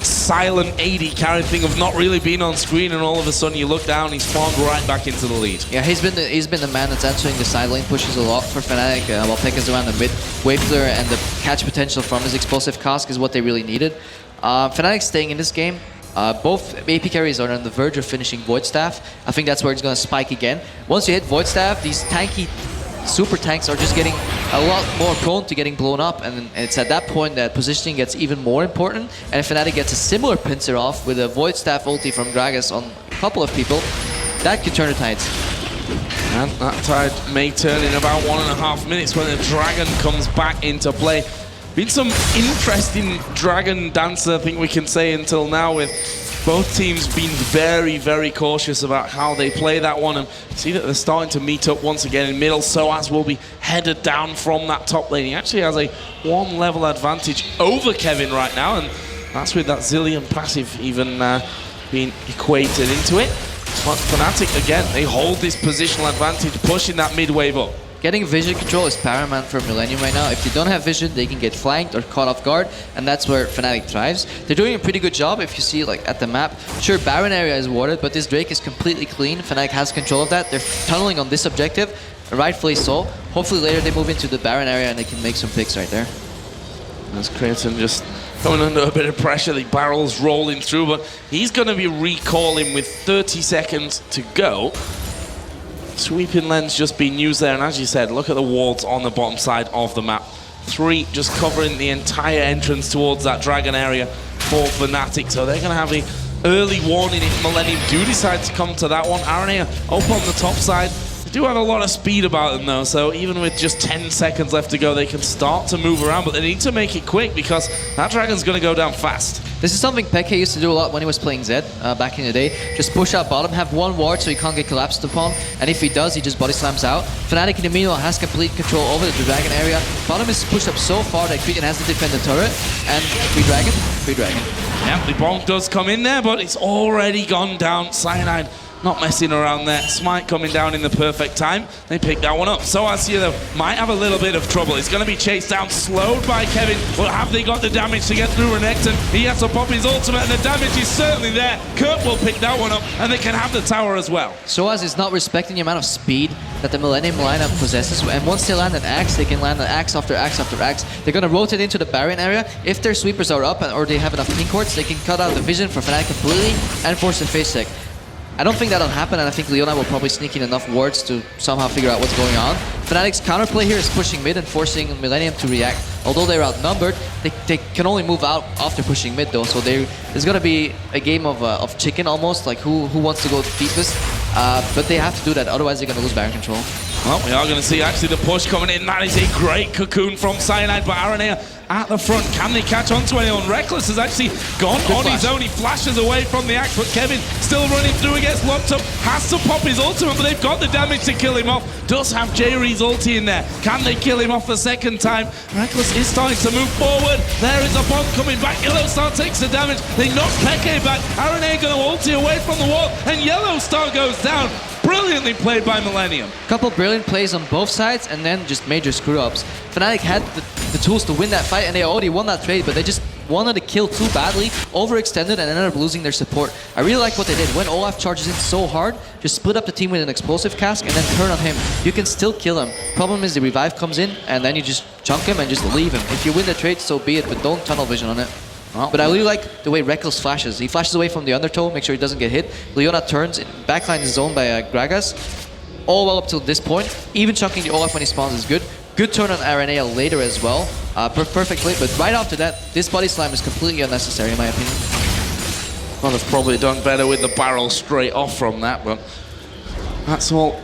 silent AD carry thing of not really being on screen, and all of a sudden you look down, he's farmed right back into the lead. Yeah, he's been the man that's answering the side lane pushes a lot for Fnatic, while Pekka's around the mid. Wave clear and the catch potential from his explosive cask is what they really needed. Fnatic staying in this game. Both AP carries are on the verge of finishing Void Staff. I think that's where it's going to spike again. Once you hit Void Staff, these tanky super tanks are just getting a lot more prone to getting blown up, and it's at that point that positioning gets even more important. And if Fnatic gets a similar pincer off with a Void Staff ulti from Gragas on a couple of people, that could turn the tides. And that tide may turn in about 1.5 minutes when the Dragon comes back into play. Been some interesting Dragon dance, I think we can say, until now, with both teams being very, very cautious about how they play that one, and see that they're starting to meet up once again in middle. Soaz will be headed down from that top lane. He actually has a 1 level advantage over Kevin right now, and that's with that Zillion passive even being equated into it. But Fnatic, again, they hold this positional advantage, pushing that mid wave up. Getting vision control is paramount for Millenium right now. If they don't have vision, they can get flanked or caught off guard, and that's where Fnatic thrives. They're doing a pretty good job if you see like at the map. Sure, Baron area is warded, but this Drake is completely clean. Fnatic has control of that. They're tunneling on this objective, rightfully so. Hopefully later they move into the Baron area and they can make some picks right there. As Creaton just coming under a bit of pressure, the barrel's rolling through, but he's going to be recalling with 30 seconds to go. Sweeping lens just being used there, and as you said, look at the wards on the bottom side of the map. 3 just covering the entire entrance towards that Dragon area for Fnatic, so they're going to have the early warning if Millenium do decide to come to that one. Araneae up on the top side. They do have a lot of speed about them though, so even with just 10 seconds left to go, they can start to move around, but they need to make it quick because that Dragon's going to go down fast. This is something Xpeke used to do a lot when he was playing Zed back in the day. Just push out bottom, have 1 ward so he can't get collapsed upon, and if he does, he just body slams out. Fnatic in the meanwhile has complete control over the Dragon area. Bottom is pushed up so far that Creaton has to defend the turret, and free Dragon. Yep, the bomb does come in there, but it's already gone down. Cyanide Not messing around there. Smite coming down in the perfect time. They pick that one up. Soaz here, though, might have a little bit of trouble. It's going to be chased down, slowed by Kevin. But have they got the damage to get through Renekton? He has to pop his ultimate, and the damage is certainly there. Kerp will pick that one up, and they can have the tower as well. Soaz is not respecting the amount of speed that the Millenium lineup possesses, and once they land an axe, they can land an axe after axe after axe. They're going to rotate into the Baron area. If their sweepers are up or they have enough pink wards, they can cut out the vision for Fnatic completely and force a face check. I don't think that'll happen, and I think Leona will probably sneak in enough wards to somehow figure out what's going on. Fnatic's counterplay here is pushing mid and forcing Millenium to react. Although they're outnumbered, they can only move out after pushing mid though, so there's going to be a game of chicken almost, like who wants to go deepest. But they have to do that, otherwise they're going to lose Baron control. Well, we are going to see actually the push coming in. That is a great cocoon from Cyanide, but Araneae at the front. Can they catch on to anyone? Rekkles has actually gone on his own. He flashes away from the axe, but Kevin still running through. He gets locked up, has to pop his ultimate, but they've got the damage to kill him off. Does have Jree's ulti in there. Can they kill him off the second time? Rekkles is starting to move forward. There is a bomb coming back. YellowStar takes the damage. They knock Xpeke back. Araneae going to ulti away from the wall, and YellowStar goes down. Brilliantly played by Millenium. Couple brilliant plays on both sides, and then just major screw-ups. Fnatic had the tools to win that fight, and they already won that trade, but they just wanted to kill too badly, overextended, and ended up losing their support. I really like what they did. When Olaf charges in so hard, just split up the team with an explosive cask and then turn on him. You can still kill him. Problem is the revive comes in, and then you just chunk him and just leave him. If you win the trade, so be it, but don't tunnel vision on it. But I really like the way Rekkles flashes. He flashes away from the undertow, make sure he doesn't get hit. Leona turns, backline is zoned by Gragas. All well up till this point. Even chunking the Olaf when he spawns is good. Good turn on Araneae later as well. Perfect play, but right after that, this body slam is completely unnecessary in my opinion. Well, they've probably done better with the barrel straight off from that, but that's all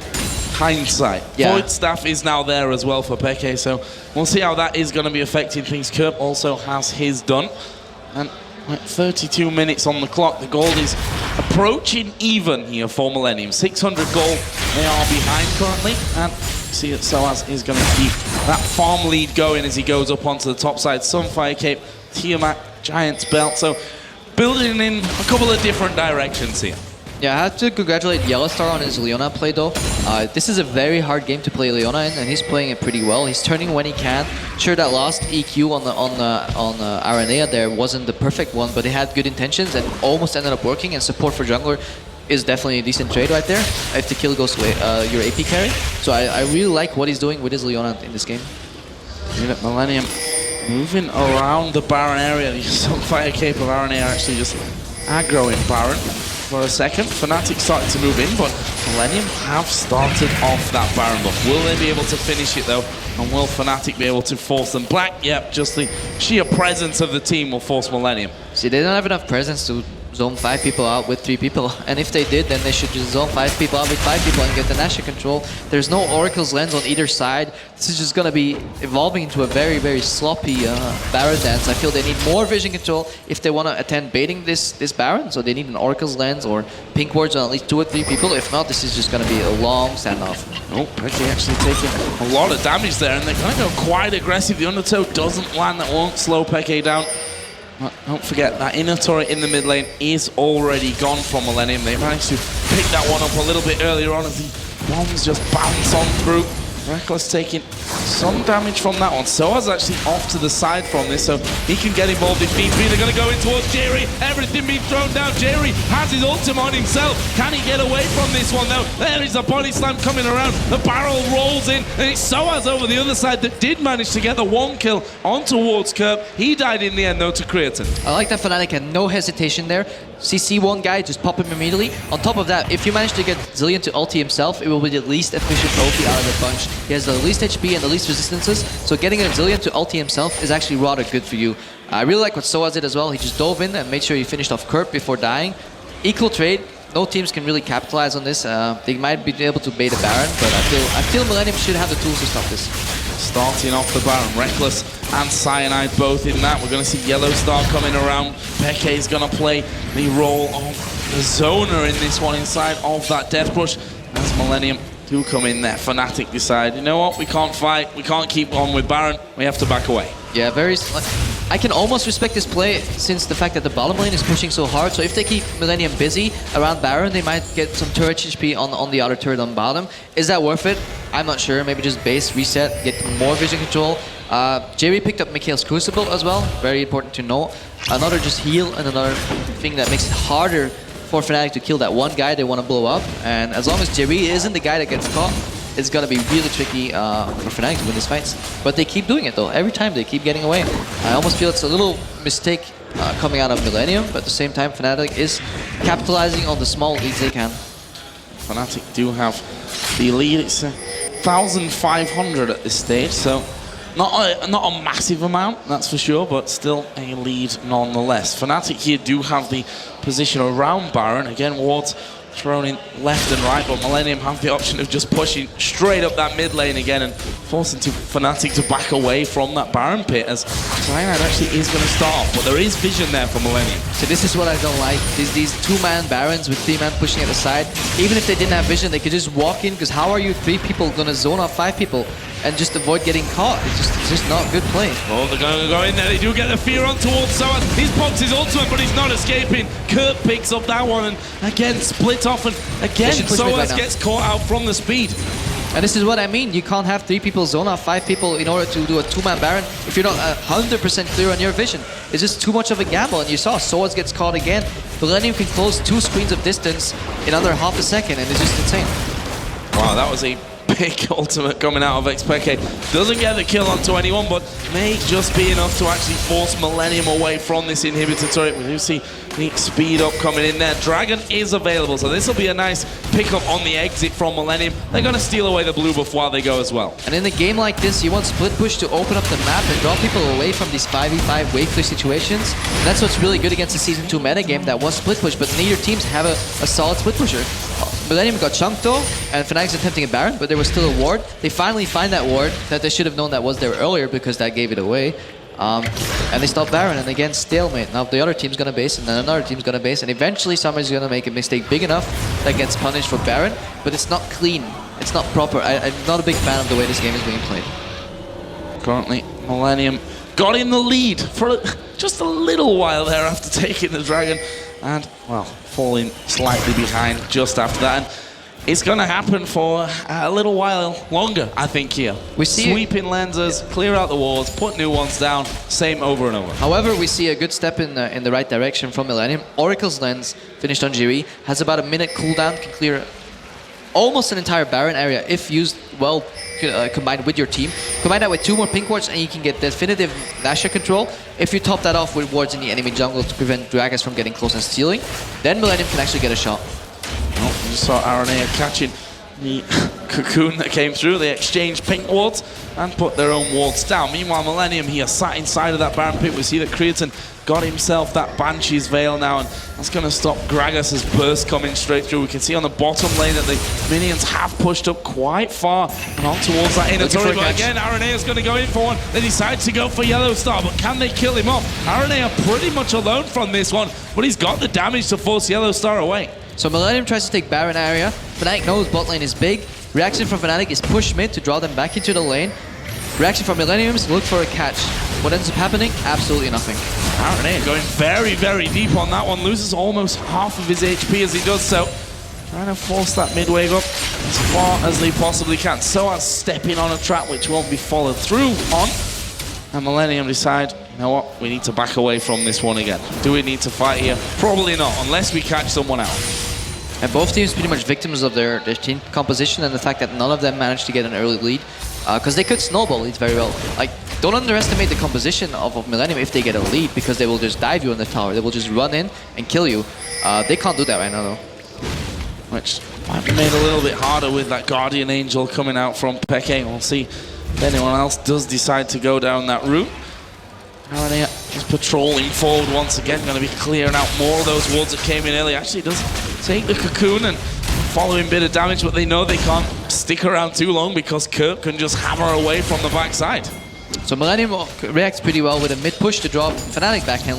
hindsight. Yeah. Void staff is now there as well for Xpeke, so we'll see how that is going to be affecting things. Kerp also has his done. And 32 minutes on the clock. The gold is approaching even here for Millenium. 600 gold they are behind currently. And see that Soaz is going to keep that farm lead going as he goes up onto the top side. Sunfire Cape, Tiamat, Giant's Belt. So building in a couple of different directions here. Yeah, I have to congratulate YellowStar on his Leona play though. This is a very hard game to play Leona in, and he's playing it pretty well. He's turning when he can. Sure, that last EQ on Araneae there wasn't the perfect one, but he had good intentions and almost ended up working. And support for jungler is definitely a decent trade right there. If the kill goes away, your AP carry. So I really like what he's doing with his Leona in this game. Millenium moving around the Baron area. The Sunfire Cape of Araneae are actually just aggroing Baron for a second. Fnatic started to move in, but Millenium have started off that Baron buff. Will they be able to finish it though? And will Fnatic be able to force them back? Yep, just the sheer presence of the team will force Millenium. See, they don't have enough presence to zone 5 people out with 3 people, and if they did, then they should just zone 5 people out with 5 people and get the Nashor control. There's no Oracle's lens on either side. This is just gonna be evolving into a very, very sloppy Baron dance. I feel they need more vision control if they want to attend baiting this Baron, so they need an Oracle's lens or pink wards on at least 2 or 3 people. If not, this is just gonna be a long standoff. Oh, Xpeke actually taking a lot of damage there, and they're gonna go quite aggressive. The undertow doesn't land, that won't slow Xpeke down. But don't forget, that inner turret in the mid lane is already gone from Millenium. They managed to pick that one up a little bit earlier on as the bombs just bounce on through. Rekkles taking some damage from that one. Soaz actually off to the side from this, so he can get involved if need be. They're going to go in towards Jree. Everything being thrown down. Jree has his ultimate on himself. Can he get away from this one, though? There is a body slam coming around. The barrel rolls in, and it's Soaz over the other side that did manage to get the 1 kill on towards Kerp. He died in the end, though, to Creaton. I like that Fnatic had no hesitation there. CC one guy, just pop him immediately. On top of that, if you manage to get Zilean to ulti himself, it will be the least efficient ulti out of the bunch. He has the least HP and the least resistances, so getting a Zilean to ulti himself is actually rather good for you. I really like what Soaz did as well. He just dove in and made sure he finished off Kerp before dying. Equal trade. No teams can really capitalize on this. They might be able to bait a Baron, but I feel Millenium should have the tools to stop this. Starting off the Baron, Rekkles and Cyanide both in that. We're going to see YellowStar coming around. Xpeke is going to play the role of the zoner in this one inside of that Death Brush. As Millenium do come in there, Fnatic decide, you know what, we can't fight, we can't keep on with Baron, we have to back away. Yeah, very... I can almost respect this play since the fact that the bottom lane is pushing so hard. So if they keep Millenium busy around Baron, they might get some turret HP on the other turret on bottom. Is that worth it? I'm not sure. Maybe just base, reset, get more vision control. Jree picked up Mikhail's Crucible as well. Very important to know. Another just heal and another thing that makes it harder for Fnatic to kill that one guy they want to blow up. And as long as Jree isn't the guy that gets caught, it's going to be really tricky for Fnatic to win these fights. But they keep doing it though. Every time they keep getting away. I almost feel it's a little mistake coming out of Millenium, but at the same time Fnatic is capitalizing on the small leads they can. Fnatic do have the lead. It's 1,500 at this stage, so not a massive amount, that's for sure, but still a lead nonetheless. Fnatic here do have the position around Baron. Again, wards thrown in left and right, but Millenium have the option of just pushing straight up that mid lane again and forcing Fnatic to back away from that Baron pit, as Cyanide actually is going to start off, but there is vision there for Millenium. So this is what I don't like, these two-man Barons with three-man pushing at the side. Even if they didn't have vision, they could just walk in, because how are you three people going to zone out five people and just avoid getting caught? It's just not good play. Oh, they're going to go in there. They do get the fear on towards Soaz. He's popped his ultimate, but he's not escaping. Kerp picks up that one, and again, split off, and again, Soaz gets caught out from the speed. And this is what I mean. You can't have three people zone out five people in order to do a two-man Baron if you're not 100% clear on your vision. It's just too much of a gamble, and you saw Soaz gets caught again. Millenium can close 2 screens of distance in under half a second, and it's just insane. Wow, that was a big ultimate coming out of Xpeke. Doesn't get the kill onto anyone, but may just be enough to actually force Millenium away from this inhibitor turret. We do see the speed up coming in there. Dragon is available, so this will be a nice pickup on the exit from Millenium. They're going to steal away the blue buff while they go as well. And in a game like this, you want split push to open up the map and draw people away from these 5v5 wave push situations. And that's what's really good against the Season 2 metagame that was split push, but neither teams have a solid split pusher. Millenium got chunked though, and Fnatic's attempting a Baron, but there was still a ward. They finally find that ward that they should have known that was there earlier, because that gave it away. And they stop Baron, and again, stalemate. Now the other team's gonna base, and then another team's gonna base, and eventually somebody's gonna make a mistake big enough that gets punished for Baron, but it's not clean. It's not proper. I'm not a big fan of the way this game is being played. Currently, Millenium got in the lead for just a little while there after taking the Dragon, and, well, falling slightly behind just after that. And it's going to happen for a little while longer, I think, here. We see sweeping lenses, clear out the walls, put new ones down, same over and over. However, we see a good step in the right direction from Millenium. Oracle's lens, finished on Jree, has about a minute cooldown, can clear almost an entire Baron area if used well, combined with your team. Combine that with 2 more pink wards and you can get definitive Nashor control. If you top that off with wards in the enemy jungle to prevent Dragons from getting close and stealing, then Millenium can actually get a shot. Oh, you just saw Araneae catching the cocoon that came through. They exchanged pink wards and put their own wards down. Meanwhile, Millenium here sat inside of that Baron pit. We see that Creaton got himself that Banshee's Veil now, and that's going to stop Gragas' burst coming straight through. We can see on the bottom lane that the minions have pushed up quite far and on towards that inner turret. But again, Araneae is going to go in for one. They decide to go for YellowStar, but can they kill him off? Araneae are pretty much alone from this one, but he's got the damage to force YellowStar away. So Millenium tries to take Baron area. Fnatic knows bot lane is big. Reaction from Fnatic is push mid to draw them back into the lane. Reaction from Millenium is look for a catch. What ends up happening? Absolutely nothing. Araneae going very, very deep on that one. Loses almost half of his HP as he does so. Trying to force that mid wave up as far as they possibly can. Soaz stepping on a trap which won't be followed through on. And Millenium decide, you know what, we need to back away from this one again. Do we need to fight here? Probably not, unless we catch someone out. And both teams pretty much victims of their team composition and the fact that none of them managed to get an early lead. Because they could snowball leads very well. Like, don't underestimate the composition of Millenium if they get a lead, because they will just dive you in the tower. They will just run in and kill you. They can't do that right now though. Which might be made a little bit harder with that Guardian Angel coming out from Xpeke. We'll see if anyone else does decide to go down that route. Araneae is patrolling forward once again, going to be clearing out more of those wards that came in early. Actually does take the cocoon and following bit of damage, but they know they can't stick around too long because Kerp can just hammer away from the backside. So Millenium reacts pretty well with a mid push to draw Fnatic back, and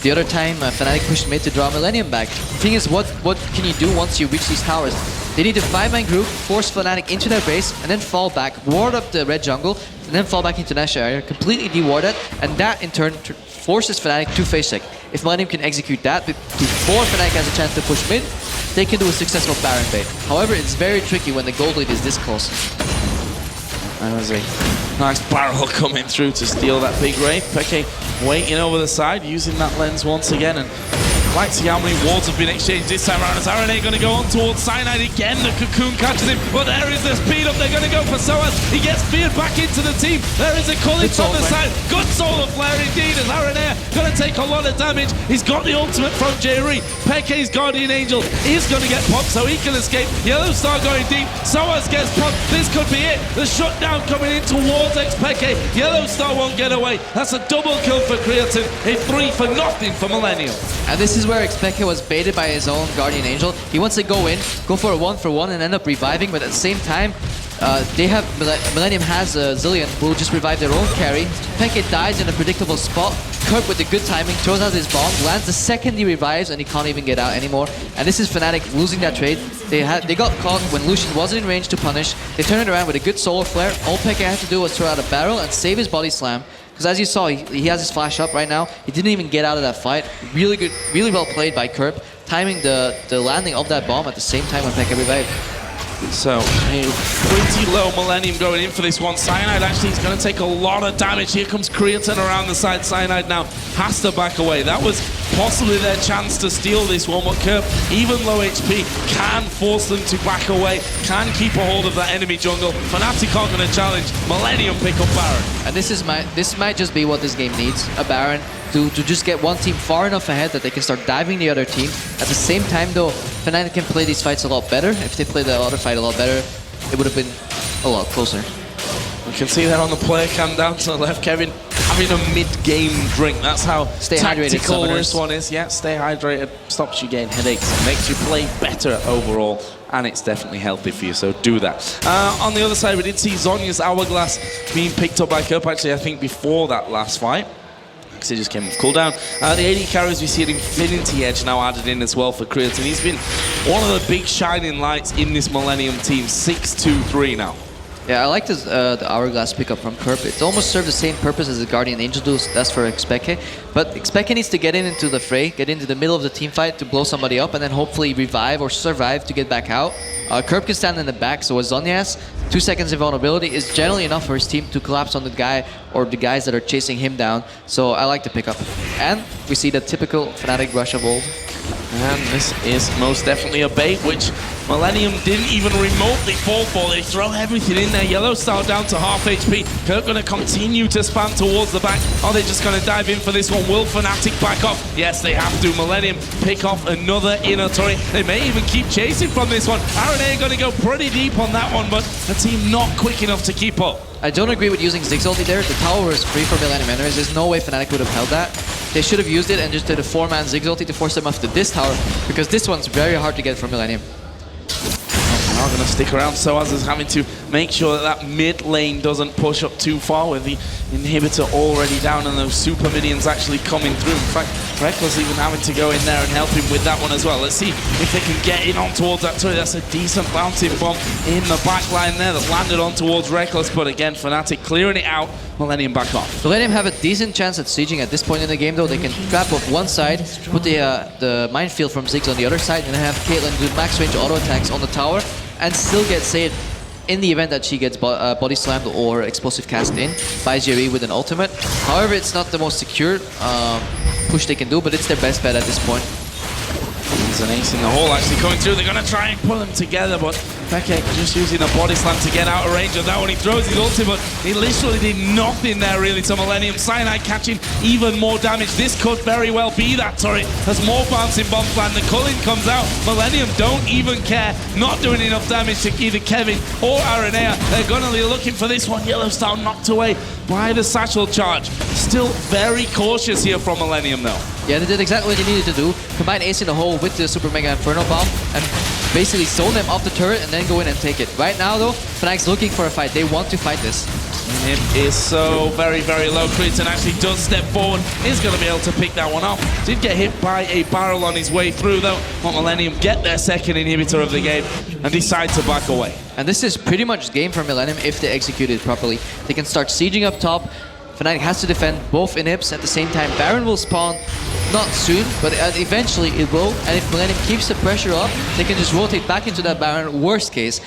The other time, Fnatic pushed mid to draw Millenium back. The thing is, what can you do once you reach these towers? They need to 5-man group, force Fnatic into their base, and then fall back, ward up the red jungle, and then fall back into Nash area, completely deward it, and that in turn forces Fnatic to face check. If Millenium can execute that before Fnatic has a chance to push mid, they can do a successful Baron bait. However, it's very tricky when the gold lead is this close. And there's a nice barrel coming through to steal that big Wraith. Xpeke waiting over the side, using that lens once again, and quite see how many wards have been exchanged this time around. As Araneae going to go on towards Cyanide again. The cocoon catches him, but there is the speed up. They're going to go for Soaz. He gets feared back into the team. There is a culling from the side. Good solar flare indeed, as Araneae going to take a lot of damage. He's got the ultimate from Jree. Xpeke's Guardian Angel is going to get popped so he can escape. YellowStar going deep. Soaz gets popped. This could be it. The shutdown coming in towards Xpeke. YellowStar won't get away. That's a double kill for Creaton. A 3-0 for Millenium. And this is where Xpeke was baited by his own Guardian Angel. He wants to go in, go for a 1-for-1 and end up reviving, but at the same time, Millenium has a Zillion who will just revive their own carry. Xpeke dies in a predictable spot. Kerp with the good timing throws out his bomb, lands the second he revives, and he can't even get out anymore. And this is Fnatic losing that trade. They got caught when Lucian wasn't in range to punish. They turned it around with a good solar flare. All Xpeke had to do was throw out a barrel and save his body slam. Because as you saw, he has his flash up right now. He didn't even get out of that fight. Really good, really well played by Kerp, timing the landing of that bomb at the same time when Xpeke revived. So, a pretty low Millenium going in for this one. Cyanide actually is going to take a lot of damage. Here comes Creaton around the side. Cyanide now has to back away. That was possibly their chance to steal this one, but Kerp, even low HP, can force them to back away, can keep a hold of that enemy jungle. Fnatic aren't going to challenge. Millenium pick up Baron. And this might just be what this game needs, a Baron, to just get one team far enough ahead that they can start diving the other team. At the same time though, Fnatic can play these fights a lot better. If they played the other fight a lot better, it would have been a lot closer. We can see that on the player cam down to the left, Kevin having a mid-game drink. That's how tactical this one is. Yeah, stay hydrated, stops you getting headaches, makes you play better overall, and it's definitely healthy for you, so do that. On the other side, we did see Zhonya's Hourglass being picked up by Kerp, actually, I think before that last fight. Because it just came off cooldown. The AD carries, we see an Infinity Edge now added in as well for Creaton. He's been one of the big shining lights in this Millenium team. 6-2-3 now. Yeah, I like this, the Hourglass pickup from Kerp. It almost served the same purpose as the Guardian Angel does. That's for Xpeke. But Xpeke needs to get into the fray, get into the middle of the team fight to blow somebody up, and then hopefully revive or survive to get back out. Kerp can stand in the back, so what Zhonya has, 2 seconds of vulnerability is generally enough for his team to collapse on the guy or the guys that are chasing him down. So I like the pickup. And we see the typical Fnatic rush of old. And this is most definitely a bait, which Millenium didn't even remotely fall for. They throw everything in there. YellowStar down to half HP. Kerp going to continue to spam towards the back. Are they just going to dive in for this one? Will Fnatic back off? Yes, they have to. Millenium pick off another inner turret. They may even keep chasing from this one. Araneae going to go pretty deep on that one, but the team not quick enough to keep up. I don't agree with using Ziggs ulti there. The tower was free for Millenium enemies. There's no way Fnatic would have held that. They should have used it and just did a 4-man Ziggs ulti to force them off to this tower, because this one's very hard to get from Millenium. Now going to stick around. Soaz is having to make sure that mid lane doesn't push up too far with the inhibitor already down and those super minions actually coming through. In fact, Rekkles even having to go in there and help him with that one as well. Let's see if they can get in on towards that turret. That's a decent bouncing bomb in the back line there that's landed on towards Rekkles, but again, Fnatic clearing it out. Millenium back off. Millenium have a decent chance at sieging at this point in the game though. They can trap off one side, put the minefield from Ziggs on the other side, and have Caitlyn do max range auto attacks on the tower and still get saved in the event that she gets body slammed or explosive cast in by Jree with an ultimate. However, it's not the most secure push they can do, but it's their best bet at this point. There's an ace in the hole actually coming through. They're going to try and pull them together, but Xpeke just using a body slam to get out of range of that one. He throws his ultimate. He literally did nothing there really to Millenium. Cyanide catching even more damage. This could very well be that turret. There's more bouncing bombs land. The culling comes out. Millenium don't even care. Not doing enough damage to either Kevin or Araneae. They're going to be looking for this one. YellowStar knocked away by the satchel charge. Still very cautious here from Millenium though. Yeah, they did exactly what they needed to do. Combine Ace in the hole with the Super Mega Inferno Bomb and basically zone them off the turret and then go in and take it. Right now though, Fnatic's looking for a fight. They want to fight this. Him is so very, very low. Creaton actually does step forward. Is going to be able to pick that one off. Did get hit by a barrel on his way through though. But Millenium get their second inhibitor of the game and decide to back away. And this is pretty much game for Millenium if they execute it properly. They can start sieging up top. Fnatic has to defend both inhibs at the same time. Baron will spawn, not soon, but eventually it will. And if Millenium keeps the pressure up, they can just rotate back into that Baron. Worst case,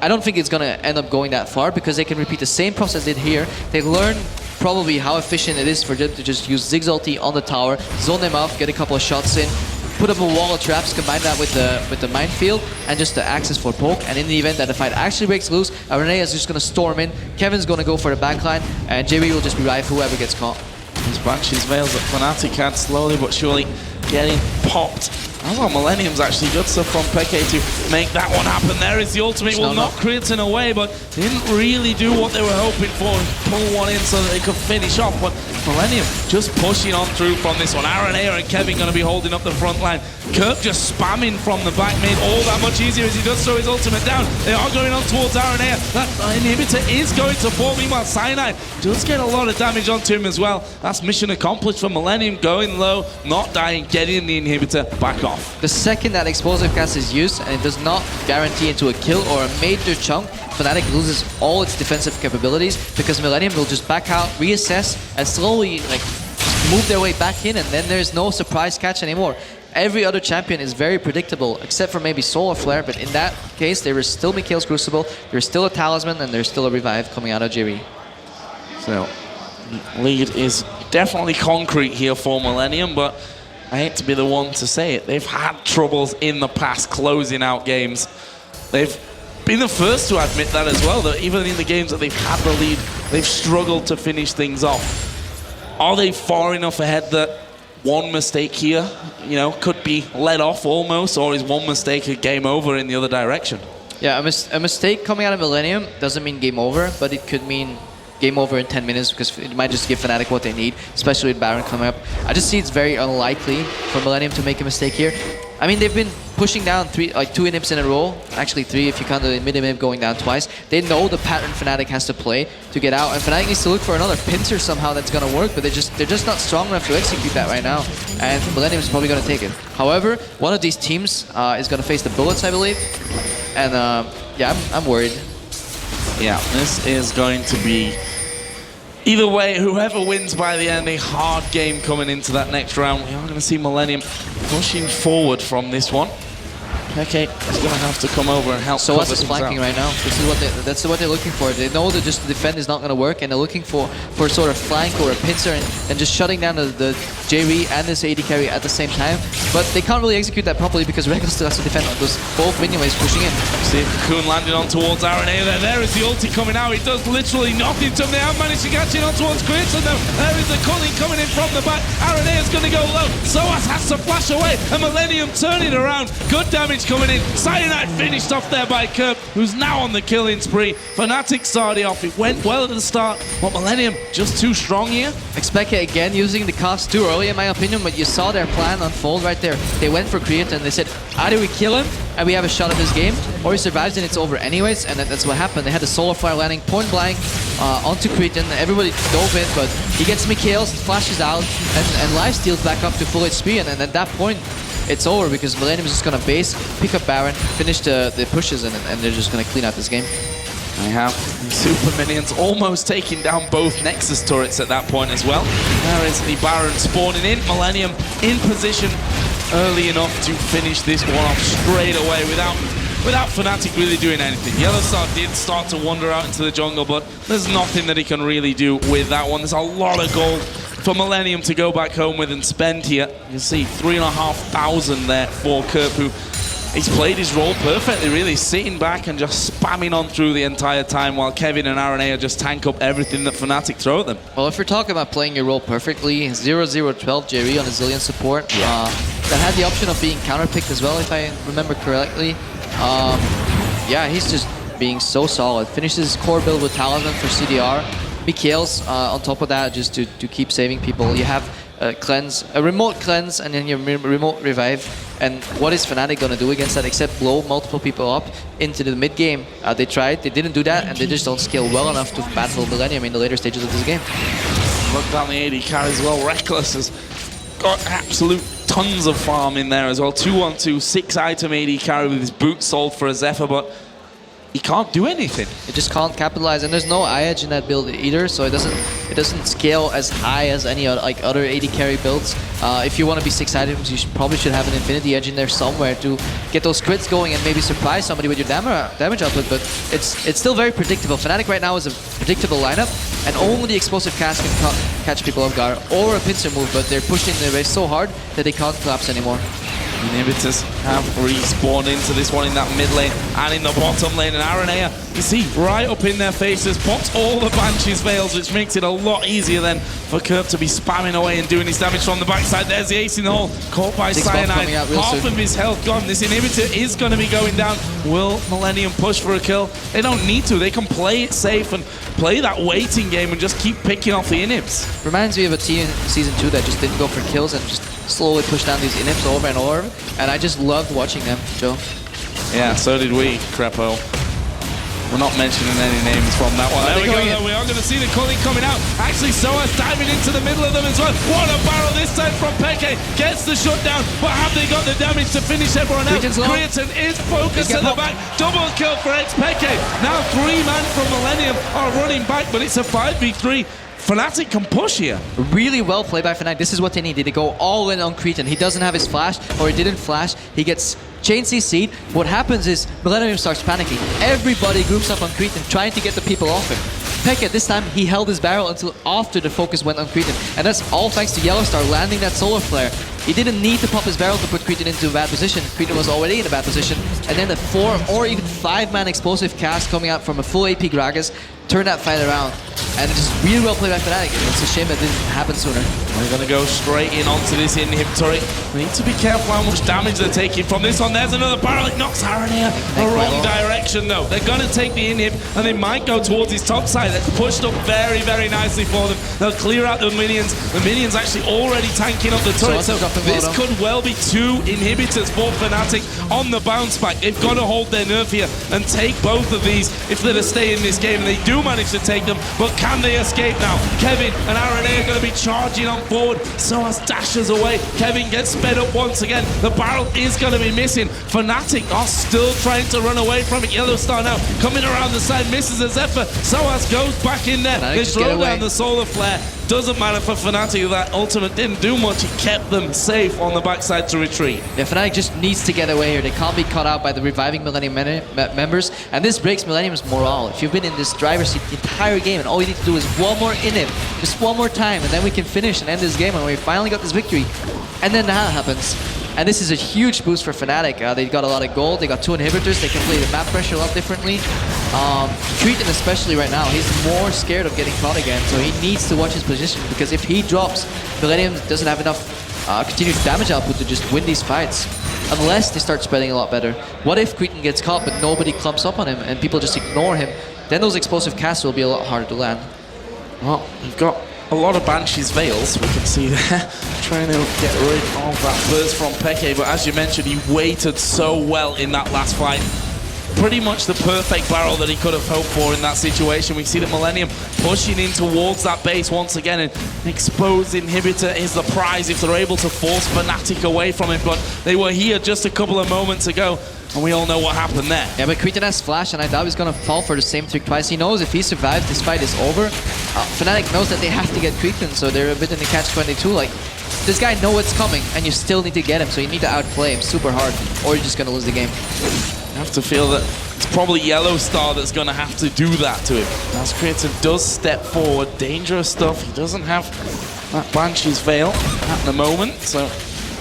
I don't think it's going to end up going that far because they can repeat the same process they did here. They learn probably how efficient it is for them to just use Ziggs ulti on the tower, zone them off, get a couple of shots in, put up a wall of traps, combine that with the minefield and just the access for poke. And in the event that the fight actually breaks loose, Araneae is just going to storm in, Kevin's going to go for the backline, and Jree will just revive whoever gets caught. These Banshees Veils that Fnatic had slowly but surely getting popped. I thought Millenium's actually good stuff from Xpeke to make that one happen. There is the ultimate, will knock Creaton away, but didn't really do what they were hoping for. Pull one in so that they could finish off, but Millenium just pushing on through from this one. Araneae and Kevin going to be holding up the front line. Kerp just spamming from the back made all that much easier as he does throw his ultimate down. They are going on towards Araneae. That inhibitor is going to fall. Meanwhile, Cyanide does get a lot of damage onto him as well. That's mission accomplished for Millenium. Going low, not dying, getting the inhibitor back off. The second that explosive cast is used and it does not guarantee into a kill or a major chunk, Fnatic loses all its defensive capabilities because Millenium will just back out, reassess, and slowly just move their way back in, and then there's no surprise catch anymore. Every other champion is very predictable, except for maybe Soul or Flare, but in that case, there is still Mikhail's Crucible, there's still a Talisman, and there's still a Revive coming out of Jree. So, lead is definitely concrete here for Millenium, but I hate to be the one to say it, they've had troubles in the past closing out games. They've been the first to admit that as well, that even in the games that they've had the lead, they've struggled to finish things off. Are they far enough ahead that one mistake here, you know, could be let off almost, or is one mistake a game over in the other direction? Yeah, a mistake coming out of Millenium doesn't mean game over, but it could mean game over in 10 minutes because it might just give Fnatic what they need, especially with Baron coming up. I just see it's very unlikely for Millenium to make a mistake here. I mean, they've been pushing down two inhibs in a row, actually three if you count the mid inhib going down twice. They know the pattern Fnatic has to play to get out, and Fnatic needs to look for another pincer somehow that's going to work, but they're just not strong enough to execute that right now, and Millenium is probably going to take it. However, one of these teams is going to face the Bullets, I believe, and yeah, I'm worried. Yeah, this is going to be, either way, whoever wins by the end, a hard game coming into that next round. We are going to see Millenium pushing forward from this one. Xpeke is going to have to come over and help. Soaz is flanking right now. This is that's what they're looking for. They know that just the defend is not going to work, and they're looking for sort of flank or a pincer and just shutting down the Jree and this AD carry at the same time. But they can't really execute that properly because Rekkles still has to defend those both minion waves pushing in. See Cocoon landing on towards Araneae there. There is the ulti coming out. It does literally nothing to him. They have managed to catch it on towards Creaton though. There is the culling coming in from the back. Araneae is going to go low. Soaz has to flash away, and Millenium turning around. Good damage coming in. Cyanide finished off there by Kerp, who's now on the killing spree. Fnatic started off. It went well at the start, but Millenium just too strong here. Xpeke again using the cast too early in my opinion, but you saw their plan unfold right there. They went for Creaton. They said, either we kill him and we have a shot at this game, or he survives and it's over anyways, and that's what happened. They had the Solar Fire landing point blank onto Creaton. Everybody dove in, but he gets Mikhail's, flashes out, and lifesteals back up to full HP, and then at that point, it's over because Millenium is just going to base, pick up Baron, finish the pushes, and they're just going to clean out this game. I have Super Minions almost taking down both Nexus turrets at that point as well. There is the Baron spawning in. Millenium in position early enough to finish this one off straight away without Fnatic really doing anything. YellowStar did start to wander out into the jungle, but there's nothing that he can really do with that one. There's a lot of gold for Millenium to go back home with and spend here. You see 3,500 there for Kerp, who he's played his role perfectly, really, sitting back and just spamming on through the entire time while Kevin and Araneae just tank up everything that Fnatic throw at them. Well, if we're talking about playing your role perfectly, 0-0-12 Jree on a Zillion support, that had the option of being counterpicked as well, if I remember correctly. Yeah, he's just being so solid. Finishes his core build with Talisman for CDR. Mikhail's on top of that just to keep saving people. You have cleanse, a remote cleanse, and then your remote revive. And what is Fnatic gonna do against that except blow multiple people up into the mid game? They tried, they didn't do that, and they just don't scale well enough to battle Millenium in the later stages of this game. Look down the AD carry as well. Rekkles has got absolute tons of farm in there as well. 2-on-2, 6-item AD carry with his boots sold for a Zephyr, but he can't do anything. It just can't capitalize, and there's no edge in that build either, so it doesn't scale as high as any other AD carry builds. If you want to be 6 items, you probably should have an Infinity Edge in there somewhere to get those crits going and maybe surprise somebody with your damage output, but it's still very predictable. Fnatic right now is a predictable lineup, and only the explosive cast can catch people off guard, or a pincer move, but they're pushing the race so hard that they can't collapse anymore. Inhibitors have respawned into this one in that mid lane and in the bottom lane, and Araneae, you see, right up in their faces, pops all the Banshee's Veils, which makes it a lot easier then for Kerp to be spamming away and doing his damage from the backside. There's the ace in the hole, caught by Cyanide, half of his health gone. This inhibitor is going to be going down. Will Millenium push for a kill? They don't need to, they can play it safe and play that waiting game and just keep picking off the inhibs. Reminds me of a team in Season 2 that just didn't go for kills and just slowly push down these inhibs over and over, and I just loved watching them, Joe. Yeah, so did we, Crepo. We're not mentioning any names from that one. There we go, though. We are going to see the culling coming out. Actually, Soaz diving into the middle of them as well. What a barrel this time from Xpeke. Gets the shutdown, but have they got the damage to finish everyone out? Creaton is focused at the back. Double kill for Xpeke. Now 3 man from Millenium are running back, but it's a 5v3. Fnatic can push here. Really well played by Fnatic. This is what they needed. They go all in on Creaton. He doesn't have his flash, or he didn't flash. He gets chain CC'd. What happens is Millenium starts panicking. Everybody groups up on Creaton, trying to get the people off him. Xpeke, this time, he held his barrel until after the focus went on Creaton. And that's all thanks to YellowStar landing that solar flare. He didn't need to pop his barrel to put Creaton into a bad position. Creaton was already in a bad position. And then the 4 or even 5-man explosive cast coming out from a full AP Gragas turned that fight around. And just really well played by Fnatic. It's a shame that didn't happen sooner. We're going to go straight in onto this inhibitory. We need to be careful how much damage they're taking from this one. There's another barrel. It knocks Araneae the wrong direction, though. They're going to take the inhib, and they might go towards his top side. That's pushed up very, very nicely for them. They'll clear out the minions. The minions actually already tanking up the turret. So this could well be 2 inhibitors for Fnatic on the bounce back. They've got to hold their nerve here and take both of these if they're to stay in this game. And they do manage to take them, but can they escape now? Kevin and Araneae are going to be charging on forward. Soaz dashes away. Kevin gets sped up once again. The barrel is going to be missing. Fnatic are still trying to run away from it. YellowStar now coming around the side, misses a Zephyr. Soaz goes back in there. They throw down the solar flare. Doesn't matter for Fnatic, that ultimate didn't do much. It kept them safe on the backside to retreat. Yeah, Fnatic just needs to get away here. They can't be caught out by the reviving Millenium members, and this breaks Millenium's morale. If you've been in this driver's seat the entire game and all you need to do is one more inhib, just one more time, and then we can finish and end this game, and we finally got this victory. And then that happens. And this is a huge boost for Fnatic. They got a lot of gold, they got 2 inhibitors, they can play the map pressure a lot differently. Creaton especially right now, he's more scared of getting caught again, so he needs to watch his position, because if he drops, Millenium doesn't have enough continued damage output to just win these fights. Unless they start spreading a lot better. What if Creaton gets caught but nobody clumps up on him and people just ignore him? Then those explosive casts will be a lot harder to land. Well, we've got a lot of Banshee's Veils, we can see there, trying to get rid of that burst from Xpeke, but as you mentioned, he waited so well in that last fight. Pretty much the perfect barrel that he could have hoped for in that situation. We see that Millenium pushing in towards that base once again, and exposed inhibitor is the prize if they're able to force Fnatic away from him, but they were here just a couple of moments ago, and we all know what happened there. Yeah, but Creaton has flash, and I doubt he's gonna fall for the same trick twice. He knows if he survives, this fight is over. Fnatic knows that they have to get Creaton, so they're a bit in the catch-22. Like, this guy knows what's coming, and you still need to get him, so you need to outplay him super hard, or you're just gonna lose the game. I have to feel that it's probably YellowStar that's going to have to do that to him. As Creaton does step forward, dangerous stuff. He doesn't have that Banshee's Veil at the moment, so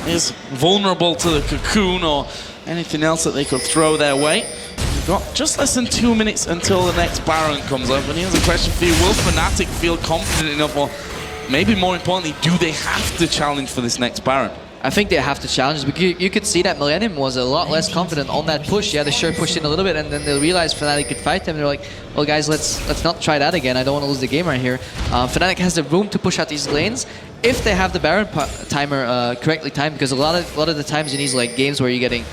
is vulnerable to the cocoon or anything else that they could throw their way. We've got just less than 2 minutes until the next Baron comes up, and here's a question for you. Will Fnatic feel confident enough, or maybe more importantly, do they have to challenge for this next Baron? I think they have to challenge, because you could see that Millenium was a lot less confident on that push. Yeah, they sure pushed in a little bit, and then they realized Fnatic could fight them. They're like, well guys, let's not try that again. I don't want to lose the game right here. Fnatic has the room to push out these lanes if they have the Baron timer correctly timed, because a lot of the times in these like games where you're getting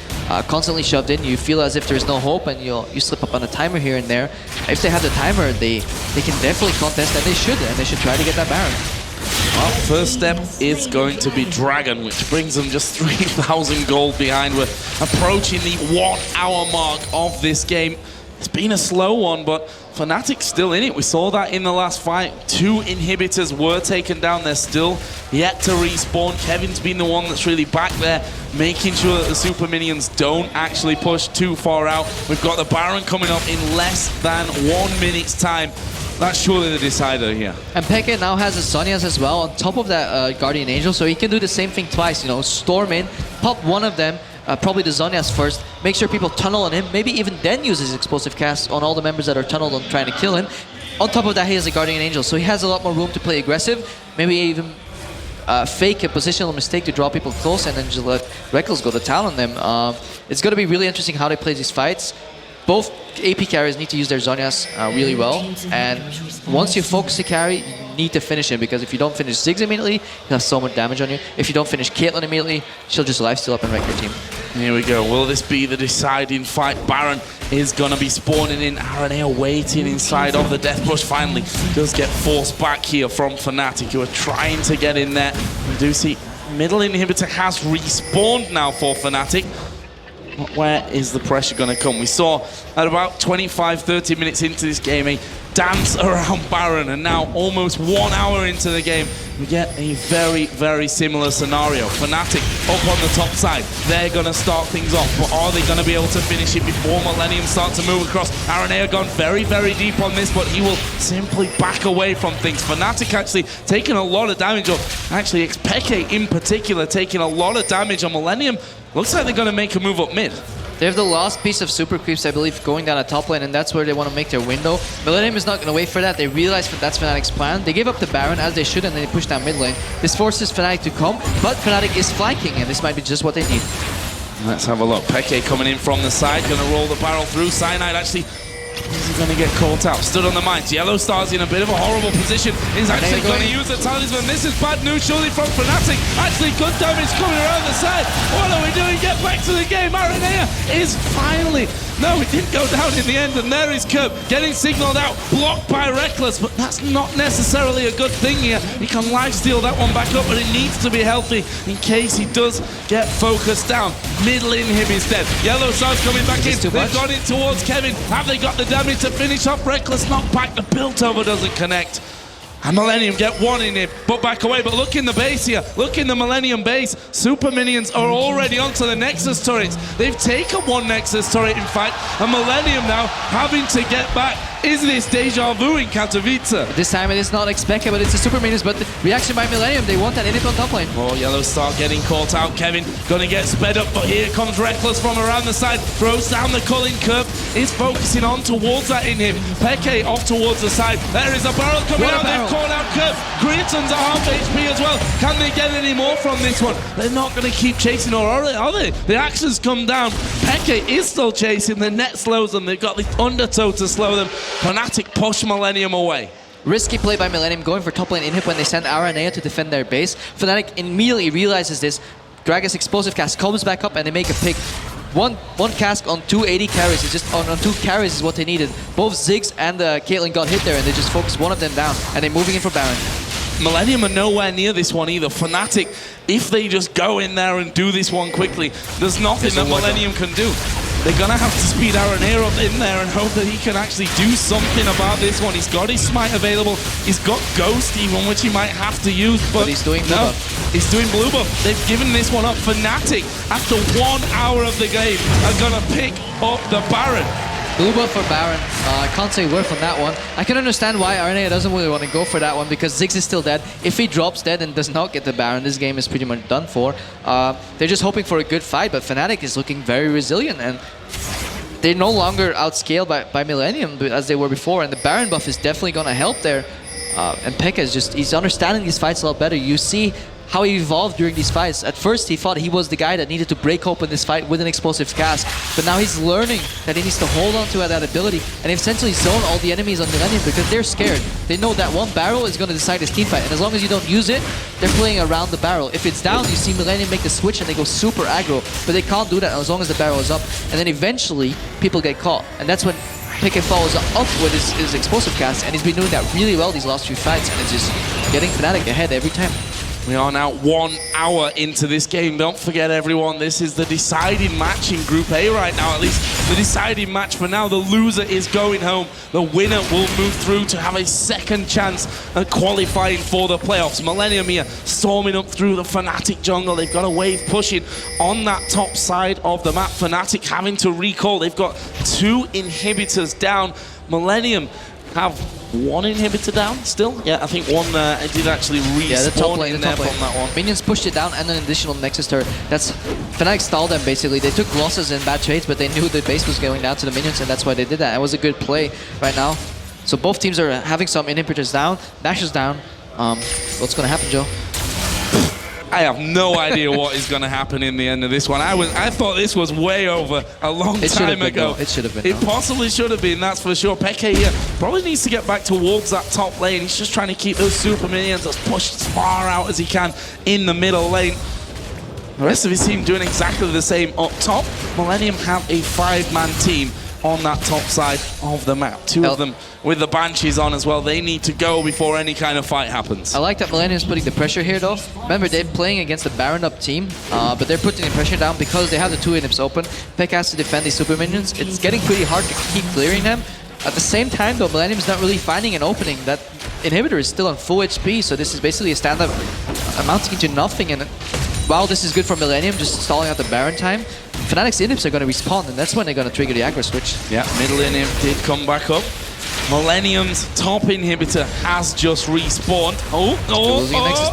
constantly shoved in, you feel as if there's no hope, and you slip up on a timer here and there. If they have the timer, they can definitely contest, and they should try to get that Baron. Well, first step is going to be Dragon, which brings them just 3,000 gold behind. We're approaching the 1 hour mark of this game. It's been a slow one, but Fnatic's still in it. We saw that in the last fight. 2 inhibitors were taken down. They're still yet to respawn. Kevin's been the one that's really back there, making sure that the super minions don't actually push too far out. We've got the Baron coming up in less than 1 minute's time. That's surely the decider here. And Xpeke now has a Zhonya's as well on top of that Guardian Angel, so he can do the same thing twice, you know, storm in, pop one of them, probably the Zhonya's first, make sure people tunnel on him, maybe even then use his explosive cast on all the members that are tunneled on trying to kill him. On top of that, he has a Guardian Angel, so he has a lot more room to play aggressive, maybe even fake a positional mistake to draw people close and then just let Rekkles go to town on them. It's going to be really interesting how they play these fights. Both AP carries need to use their Zhonya's really well, and once you focus the carry, you need to finish him, because if you don't finish Ziggs immediately, he'll have so much damage on you. If you don't finish Caitlyn immediately, she'll just lifesteal up and wreck your team. Here we go. Will this be the deciding fight? Baron is going to be spawning in. Araneae waiting inside of the Death Brush. Finally does get forced back here from Fnatic, who are trying to get in there. We do see middle inhibitor has respawned now for Fnatic. Where is the pressure going to come? We saw at about 25-30 minutes into this game a dance around Baron, and now almost 1 hour into the game we get a very, very similar scenario. Fnatic up on the top side, they're going to start things off, but are they going to be able to finish it before Millenium start to move across? Araneae gone very, very deep on this, but he will simply back away from things. Fnatic actually taking a lot of damage, or actually Xpeke in particular taking a lot of damage on Millenium. Looks like they're going to make a move up mid. They have the last piece of super creeps, I believe, going down a top lane, and that's where they want to make their window. Millenium is not going to wait for that. They realize that's Fnatic's plan. They give up the Baron, as they should, and then they push down mid lane. This forces Fnatic to come, but Fnatic is flanking, and this might be just what they need. Let's have a look. Xpeke coming in from the side, going to roll the barrel through. Cyanide actually, is he going to get caught out? Stood on the mines. YellowStar's in a bit of a horrible position. He's actually going to use the talisman. This is bad news surely from Fnatic. Actually, good damage coming around the side. What are we doing? Get back to the game. Araneae is finally... No, it didn't go down in the end, and there is Kerp getting signaled out, blocked by Rekkles, but that's not necessarily a good thing here. He can lifesteal that one back up, but it needs to be healthy in case he does get focused down. Middle inhib is dead. YellowStar's coming back in. They've got it towards Kevin. Have they got the damage to finish off Rekkles? Knock back. The build over doesn't connect. And Millenium get one in it, but back away. But look in the base here. Look in the Millenium base. Super minions are already onto the Nexus turrets. They've taken one Nexus turret, in fact. And Millenium now having to get back. Is this deja vu in Katowice? This time it is not Xpeke, but it's the super minions. But the reaction by Millenium, they want that inhib on top lane. Oh, YellowStar getting caught out. Kevin gonna get sped up, but here comes Rekkles from around the side. Throws down the culling. Kerp is focusing on towards that inhib. Xpeke off towards the side. There is a barrel coming out. They've caught out Kerp. Creaton's at half HP as well. Can they get any more from this one? They're not going to keep chasing, or are they? The actions come down. Xpeke is still chasing. The net slows them. They've got the undertow to slow them. Fnatic push Millenium away. Risky play by Millenium, going for top lane inhib when they send Araneae to defend their base. Fnatic immediately realizes this. Gragas explosive cast comes back up, and they make a pick. One cask on 280 carries is just on 2 carries is what they needed. Both Ziggs and Caitlyn got hit there, and they just focused one of them down, and they're moving in for Baron. Millenium are nowhere near this one either. Fnatic, if they just go in there and do this one quickly, there's nothing that Millenium can do. They're going to have to speed Araneae up in there and hope that he can actually do something about this one. He's got his smite available. He's got Ghost even, which he might have to use. But he's doing blue buff. He's doing blue buff. They've given this one up. Fnatic, after 1 hour of the game, are going to pick up the Baron. Blue buff for Baron. I can't say a word from that one. I can understand why Araneae doesn't really want to go for that one, because Ziggs is still dead. If he drops dead and does not get the Baron, this game is pretty much done for. They're just hoping for a good fight, but Fnatic is looking very resilient, and they're no longer outscaled by Millenium as they were before, and the Baron buff is definitely going to help there. And Xpeke is he's understanding these fights a lot better. You see how he evolved during these fights. At first, he thought he was the guy that needed to break open this fight with an explosive cast, but now he's learning that he needs to hold on to that ability and essentially zone all the enemies on Millenium because they're scared. They know that one barrel is going to decide this team fight, and as long as you don't use it, they're playing around the barrel. If it's down, you see Millenium make the switch and they go super aggro, but they can't do that as long as the barrel is up, and then eventually people get caught, and that's when Xpeke follows up with his explosive cast, and he's been doing that really well these last few fights, and it's just getting Fnatic ahead every time. We are now 1 hour into this game. Don't forget, everyone, this is the deciding match in Group A right now, at least the deciding match for now. The loser is going home. The winner will move through to have a second chance at qualifying for the playoffs. Millenium here storming up through the Fnatic jungle. They've got a wave pushing on that top side of the map. Fnatic having to recall. They've got 2 inhibitors down. Millenium have 1 inhibitor down still. Yeah, I think one did actually respawn the top lane, in there from that one. Minions pushed it down and an additional Nexus turret. That's Fnatic stalled them basically. They took losses in bad trades, but they knew the base was going down to the minions, and that's why they did that. It was a good play right now. So both teams are having some inhibitors down, dashes down. What's going to happen, Joe? I have no idea what is going to happen in the end of this one. I thought this was way over a long time ago. It should have been. It possibly should have been, that's for sure. Xpeke here probably needs to get back towards that top lane. He's just trying to keep those super minions as pushed as far out as he can in the middle lane. The rest of his team doing exactly the same up top. Millenium have a 5-man team on that top side of the map. 2 of them with the Banshees on as well. They need to go before any kind of fight happens. I like that Millenium's putting the pressure here though. Remember, they're playing against a Baron up team, but they're putting the pressure down because they have the 2 inhibs open. Xpeke has to defend these super minions. It's getting pretty hard to keep clearing them. At the same time though, Millenium's not really finding an opening. That inhibitor is still on full HP, so this is basically a stand-up amounting into nothing. And while this is good for Millenium, just stalling out the Baron time, Fnatic's inhibs are going to respawn, and that's when they're going to trigger the aggro switch. Yeah, Millenium did come back up. Millenium's top inhibitor has just respawned.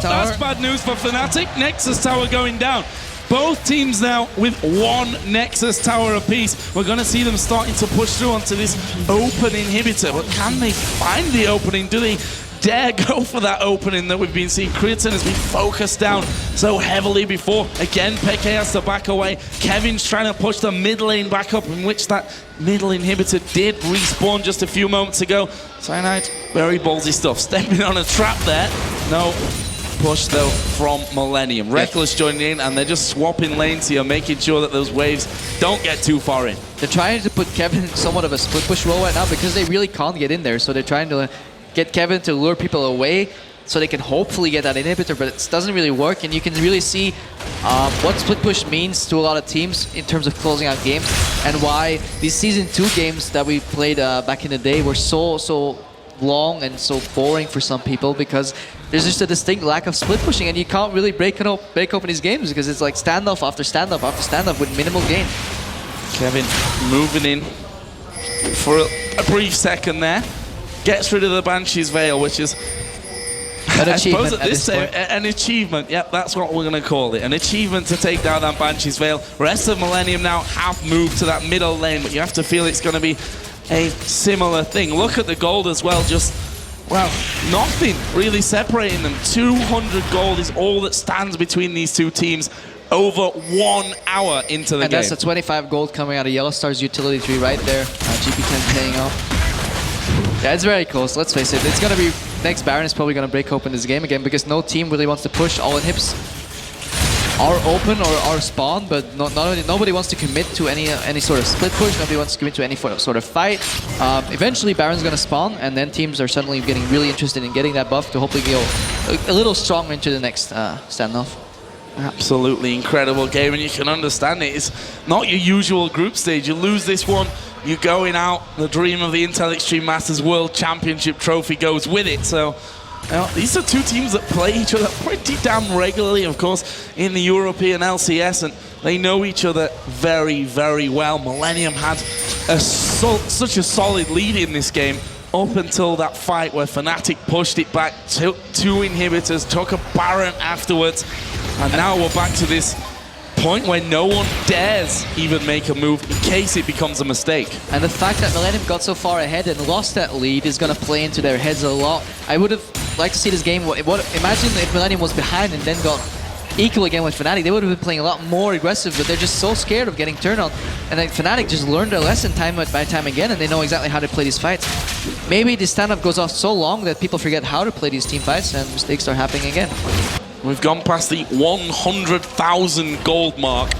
That's bad news for Fnatic. Nexus Tower going down. Both teams now with 1 Nexus Tower apiece. We're going to see them starting to push through onto this open inhibitor. But can they find the opening? Do they dare go for that opening that we've been seeing? Creaton has been focused down so heavily before. Again, Xpeke has to back away. Kevin's trying to push the mid lane back up, in which that middle inhibitor did respawn just a few moments ago. Cyanide, very ballsy stuff. Stepping on a trap there. No push though from Millenium. Rekkles joining in, and they're just swapping lanes here, making sure that those waves don't get too far in. They're trying to put Kevin in somewhat of a split push role right now because they really can't get in there, so they're trying to get Kevin to lure people away so they can hopefully get that inhibitor, but it doesn't really work, and you can really see what split push means to a lot of teams in terms of closing out games, and why these Season 2 games that we played back in the day were so long and so boring for some people, because there's just a distinct lack of split pushing, and you can't really break open these games because it's like standoff after standoff after standoff with minimal gain. Kevin moving in for a brief second there. Gets rid of the Banshee's Veil, which is, I suppose at this time, an achievement. Yep, that's what we're going to call it. An achievement to take down that Banshee's Veil. Rest of Millenium now have moved to that middle lane, but you have to feel it's going to be a similar thing. Look at the gold as well, just, well, nothing really separating them. 200 gold is all that stands between these 2 teams over 1 hour into the game. And that's the 25 gold coming out of YellowStar's utility tree right there. GP10 paying off. Yeah, it's very close, let's face it. It's going to be, next Baron is probably going to break open this game again because no team really wants to push. All inhibs are open or are spawned, but nobody wants to commit to any sort of split push. Nobody wants to commit to any sort of fight. Eventually Baron's going to spawn, and then teams are suddenly getting really interested in getting that buff to hopefully go a little stronger into the next standoff. Absolutely incredible game, and you can understand it. It's not your usual group stage. You lose this one, you're going out. The dream of the Intel Extreme Masters World Championship trophy goes with it. So these are 2 teams that play each other pretty damn regularly, of course, in the European LCS, and they know each other very, very well. Millenium had such a solid lead in this game up until that fight where Fnatic pushed it back, took 2 inhibitors, took a Baron afterwards, and now we're back to this point where no one dares even make a move in case it becomes a mistake. And the fact that Millenium got so far ahead and lost that lead is going to play into their heads a lot. I would have like to see this game. Imagine if Millenium was behind and then got equal again with Fnatic. They would have been playing a lot more aggressive, but they're just so scared of getting turned on. And then Fnatic just learned their lesson time by time again, and they know exactly how to play these fights. Maybe the stand-up goes off so long that people forget how to play these team fights, and mistakes start happening again. We've gone past the 100,000 gold mark.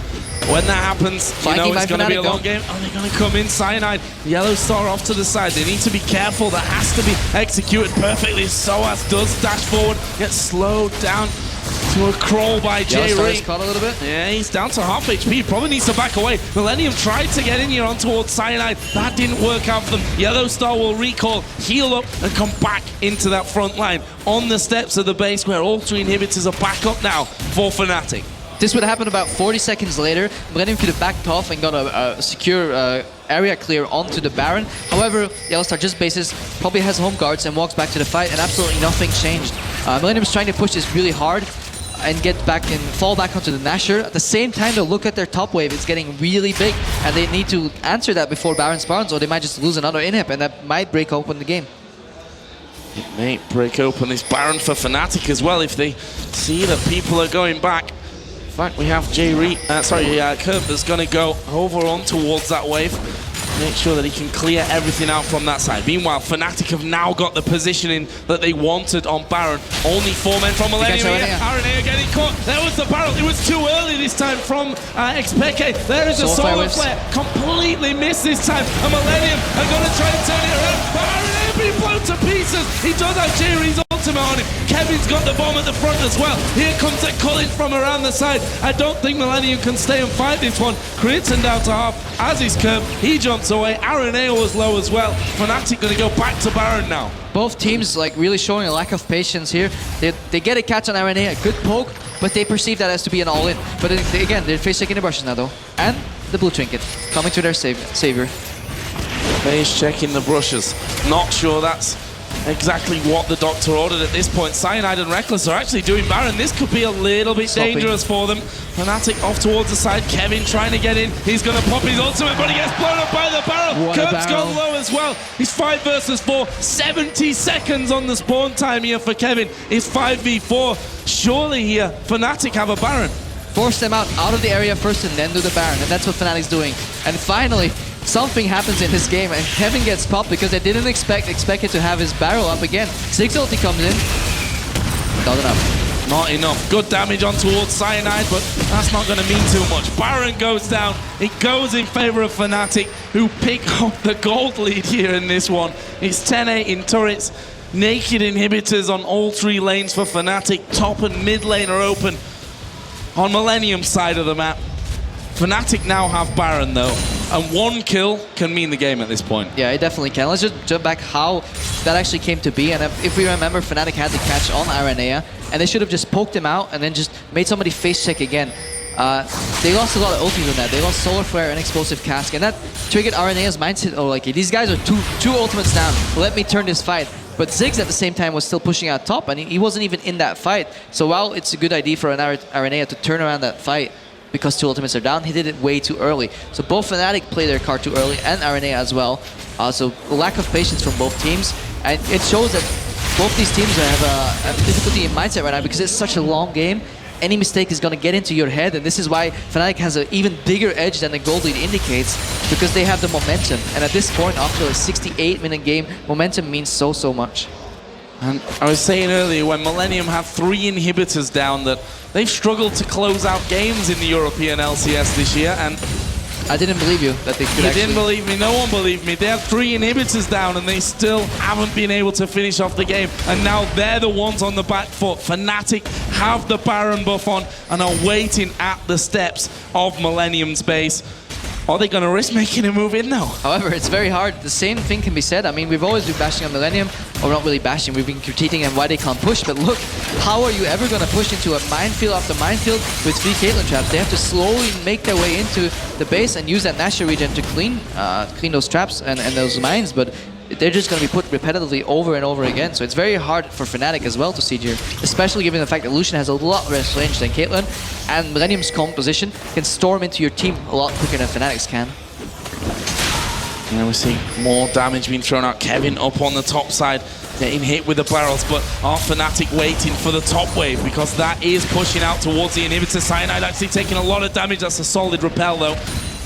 When that happens, you know it's going to be a long game. Oh, they're going to come in. Cyanide, YellowStar off to the side. They need to be careful. That has to be executed perfectly. Soaz does dash forward, gets slowed down to a crawl by Jree. Caught a little bit. Yeah, he's down to half HP. Probably needs to back away. Millenium tried to get in here on towards Cyanide. That didn't work out for them. YellowStar will recall, heal up, and come back into that front line on the steps of the base where all three inhibitors are back up now for Fnatic. This would happen about 40 seconds later. Millenium could have backed off and got a secure area clear onto the Baron. However, YellowStar just bases, probably has home guards and walks back to the fight, and absolutely nothing changed. Millenium's trying to push this really hard and get back and fall back onto the Nashor. At the same time, they'll look at their top wave. It's getting really big, and they need to answer that before Baron spawns, or they might just lose another inhib, and that might break open the game. It may break open this Baron for Fnatic as well if they see that people are going back. In fact, we have Kerp is going to go over on towards that wave. Make sure that he can clear everything out from that side. Meanwhile, Fnatic have now got the positioning that they wanted on Baron. Only 4 men from Millenium. Araneae getting caught. There was the barrel. It was too early this time from Xpeke. There is a solar flare. Completely missed this time. And Millenium are going to try and turn it around. But Araneae being blown to pieces. He does have Jree's ultimate on him. Kevin's got the bomb at the front as well. Here comes a culling from around the side. I don't think Millenium can stay and fight this one. Creaton down to half, as is Kerp. He jumps away. Araneae was low as well. Fnatic going to go back to Baron now. Both teams like really showing a lack of patience here. They get a catch on Araneae, a good poke, but they perceive that as to be an all-in. But again, they're face checking the brushes now though. And the blue trinket coming to their savior. Face checking the brushes. Not sure that's exactly what the doctor ordered at this point. Cyanide and Rekkles are actually doing Baron. This could be a little bit dangerous for them. Fnatic off towards the side. Kevin trying to get in. He's going to pop his ultimate, but he gets blown up by the barrel. Kerp's gone low as well. He's 5 versus 4. 70 seconds on the spawn time here for Kevin. It's 5v4. Surely here, Fnatic have a Baron. Force them out of the area first and then do the Baron. And that's what Fnatic's doing. And finally, something happens in this game, and Kevin gets popped because they didn't expect it to have his barrel up again. Ziggs ulti comes in. Not enough. Not enough. Good damage on towards Cyanide, but that's not going to mean too much. Baron goes down. It goes in favor of Fnatic, who pick up the gold lead here in this one. It's 10-8 in turrets. Naked inhibitors on all 3 lanes for Fnatic. Top and mid lane are open on Millenium's side of the map. Fnatic now have Baron though, and 1 kill can mean the game at this point. Yeah, it definitely can. Let's just jump back how that actually came to be. And if we remember, Fnatic had the catch on Araneae, and they should have just poked him out and then just made somebody face check again. They lost a lot of ultis on that. They lost Solar Flare and Explosive Cask, and that triggered Aranea's mindset. Oh, like these guys are two ultimates down. Let me turn this fight. But Ziggs at the same time was still pushing out top, and he wasn't even in that fight. So while it's a good idea for Araneae to turn around that fight, because 2 ultimates are down, he did it way too early. So both Fnatic play their card too early, and Araneae as well. So a lack of patience from both teams, and it shows that both these teams have a difficulty in mindset right now because it's such a long game. Any mistake is going to get into your head, and this is why Fnatic has an even bigger edge than the gold lead indicates, because they have the momentum. And at this point, after a 68-minute game, momentum means so much. And I was saying earlier, when Millenium have 3 inhibitors down, that they've struggled to close out games in the European LCS this year, and I didn't believe you that they could. You didn't believe me, no one believed me. They have 3 inhibitors down and they still haven't been able to finish off the game, and now they're the ones on the back foot. Fnatic have the Baron buff on and are waiting at the steps of Millenium's base. Are they going to risk making a move in now? However, it's very hard. The same thing can be said. I mean, we've always been bashing on Millenium, or not really bashing, we've been critiquing them why they can't push. But look, how are you ever going to push into a minefield after minefield with 3 Caitlyn traps? They have to slowly make their way into the base and use that Nashor regen to clean those traps and those mines. But they're just going to be put repetitively over and over again. So it's very hard for Fnatic as well to siege here, especially given the fact that Lucian has a lot less range than Caitlyn, and Millennium's composition can storm into your team a lot quicker than Fnatic's can. And we see more damage being thrown out. Kevin up on the top side. getting hit with the barrels, but are Fnatic waiting for the top wave because that is pushing out towards the inhibitor. Cyanide actually taking a lot of damage. That's a solid repel though.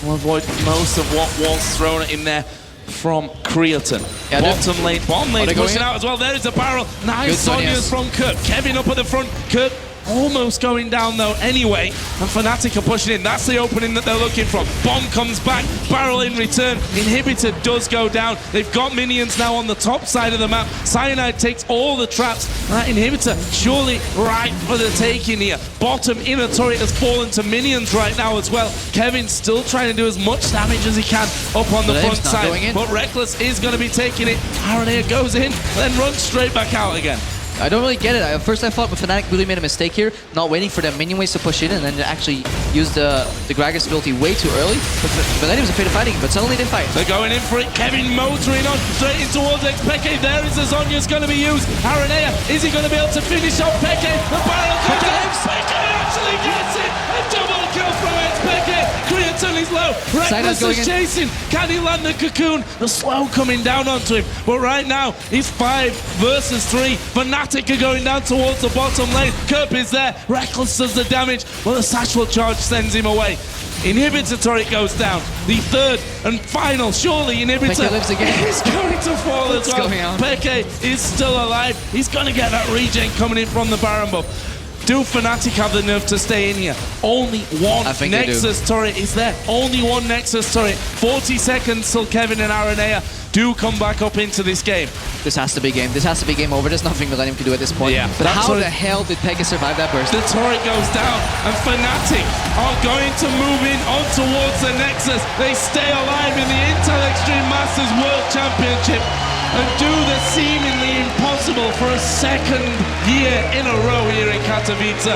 Will avoid most of what was thrown at him there from Creaton. Yeah, Bottom lane pushing out as well. There is a barrel. Nice Sonya's from Kerp. Kevin up at the front. Kerp almost going down though anyway, and Fnatic are pushing in. That's the opening that they're looking for. Bomb comes back, barrel in return. Inhibitor does go down. They've got minions now on the top side of the map. Cyanide takes all the traps. That Inhibitor surely right for the taking here. Bottom inner turret has fallen to minions right now as well. Kevin still trying to do as much damage as he can up on the front side, but Rekkles is going to be taking it. Araneae goes in, then runs straight back out again. I don't really get it. At first I thought Fnatic really made a mistake here, not waiting for their minion waves to push in and then actually use the Gragas ability way too early. But Millenium was afraid of fighting, but suddenly they fight. They're going in for it. Kevin motoring on straight in towards Xpeke. There is the Zonya's going to be used. Araneae, is he going to be able to finish off Peke? The barrel comes in. Xpeke actually gets it. A double kill from Xpeke. Creaton is low. Rekkles is chasing. Can he land the cocoon? The slow coming down onto him. But right now, it's 5 versus 3. Fnatic are going down towards the bottom lane. Kerp is there. Rekkles does the damage. Well, the satchel charge sends him away. Inhibitor turret goes down. The third and final. Surely Inhibitor lives again. is going to fall as well. Peke is still alive. He's going to get that regen coming in from the Baron buff. Do Fnatic have the nerve to stay in here? Only one Nexus turret is there. Only one Nexus turret. 40 seconds till Kevin and Araneae do come back up into this game. This has to be game. This has to be game over. There's nothing Millenium can do at this point. Yeah, but how the hell did Peke survive that burst? The turret goes down, and Fnatic are going to move in on towards the Nexus. They stay alive in the Intel Extreme Masters World Championship and do the seemingly impossible for a second year in a row here in Katowice.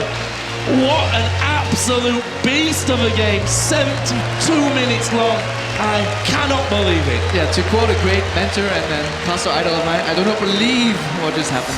What an absolute beast of a game. 72 minutes long. I cannot believe it. Yeah, to quote a great mentor and then pastor idol of mine, I do not believe what just happened.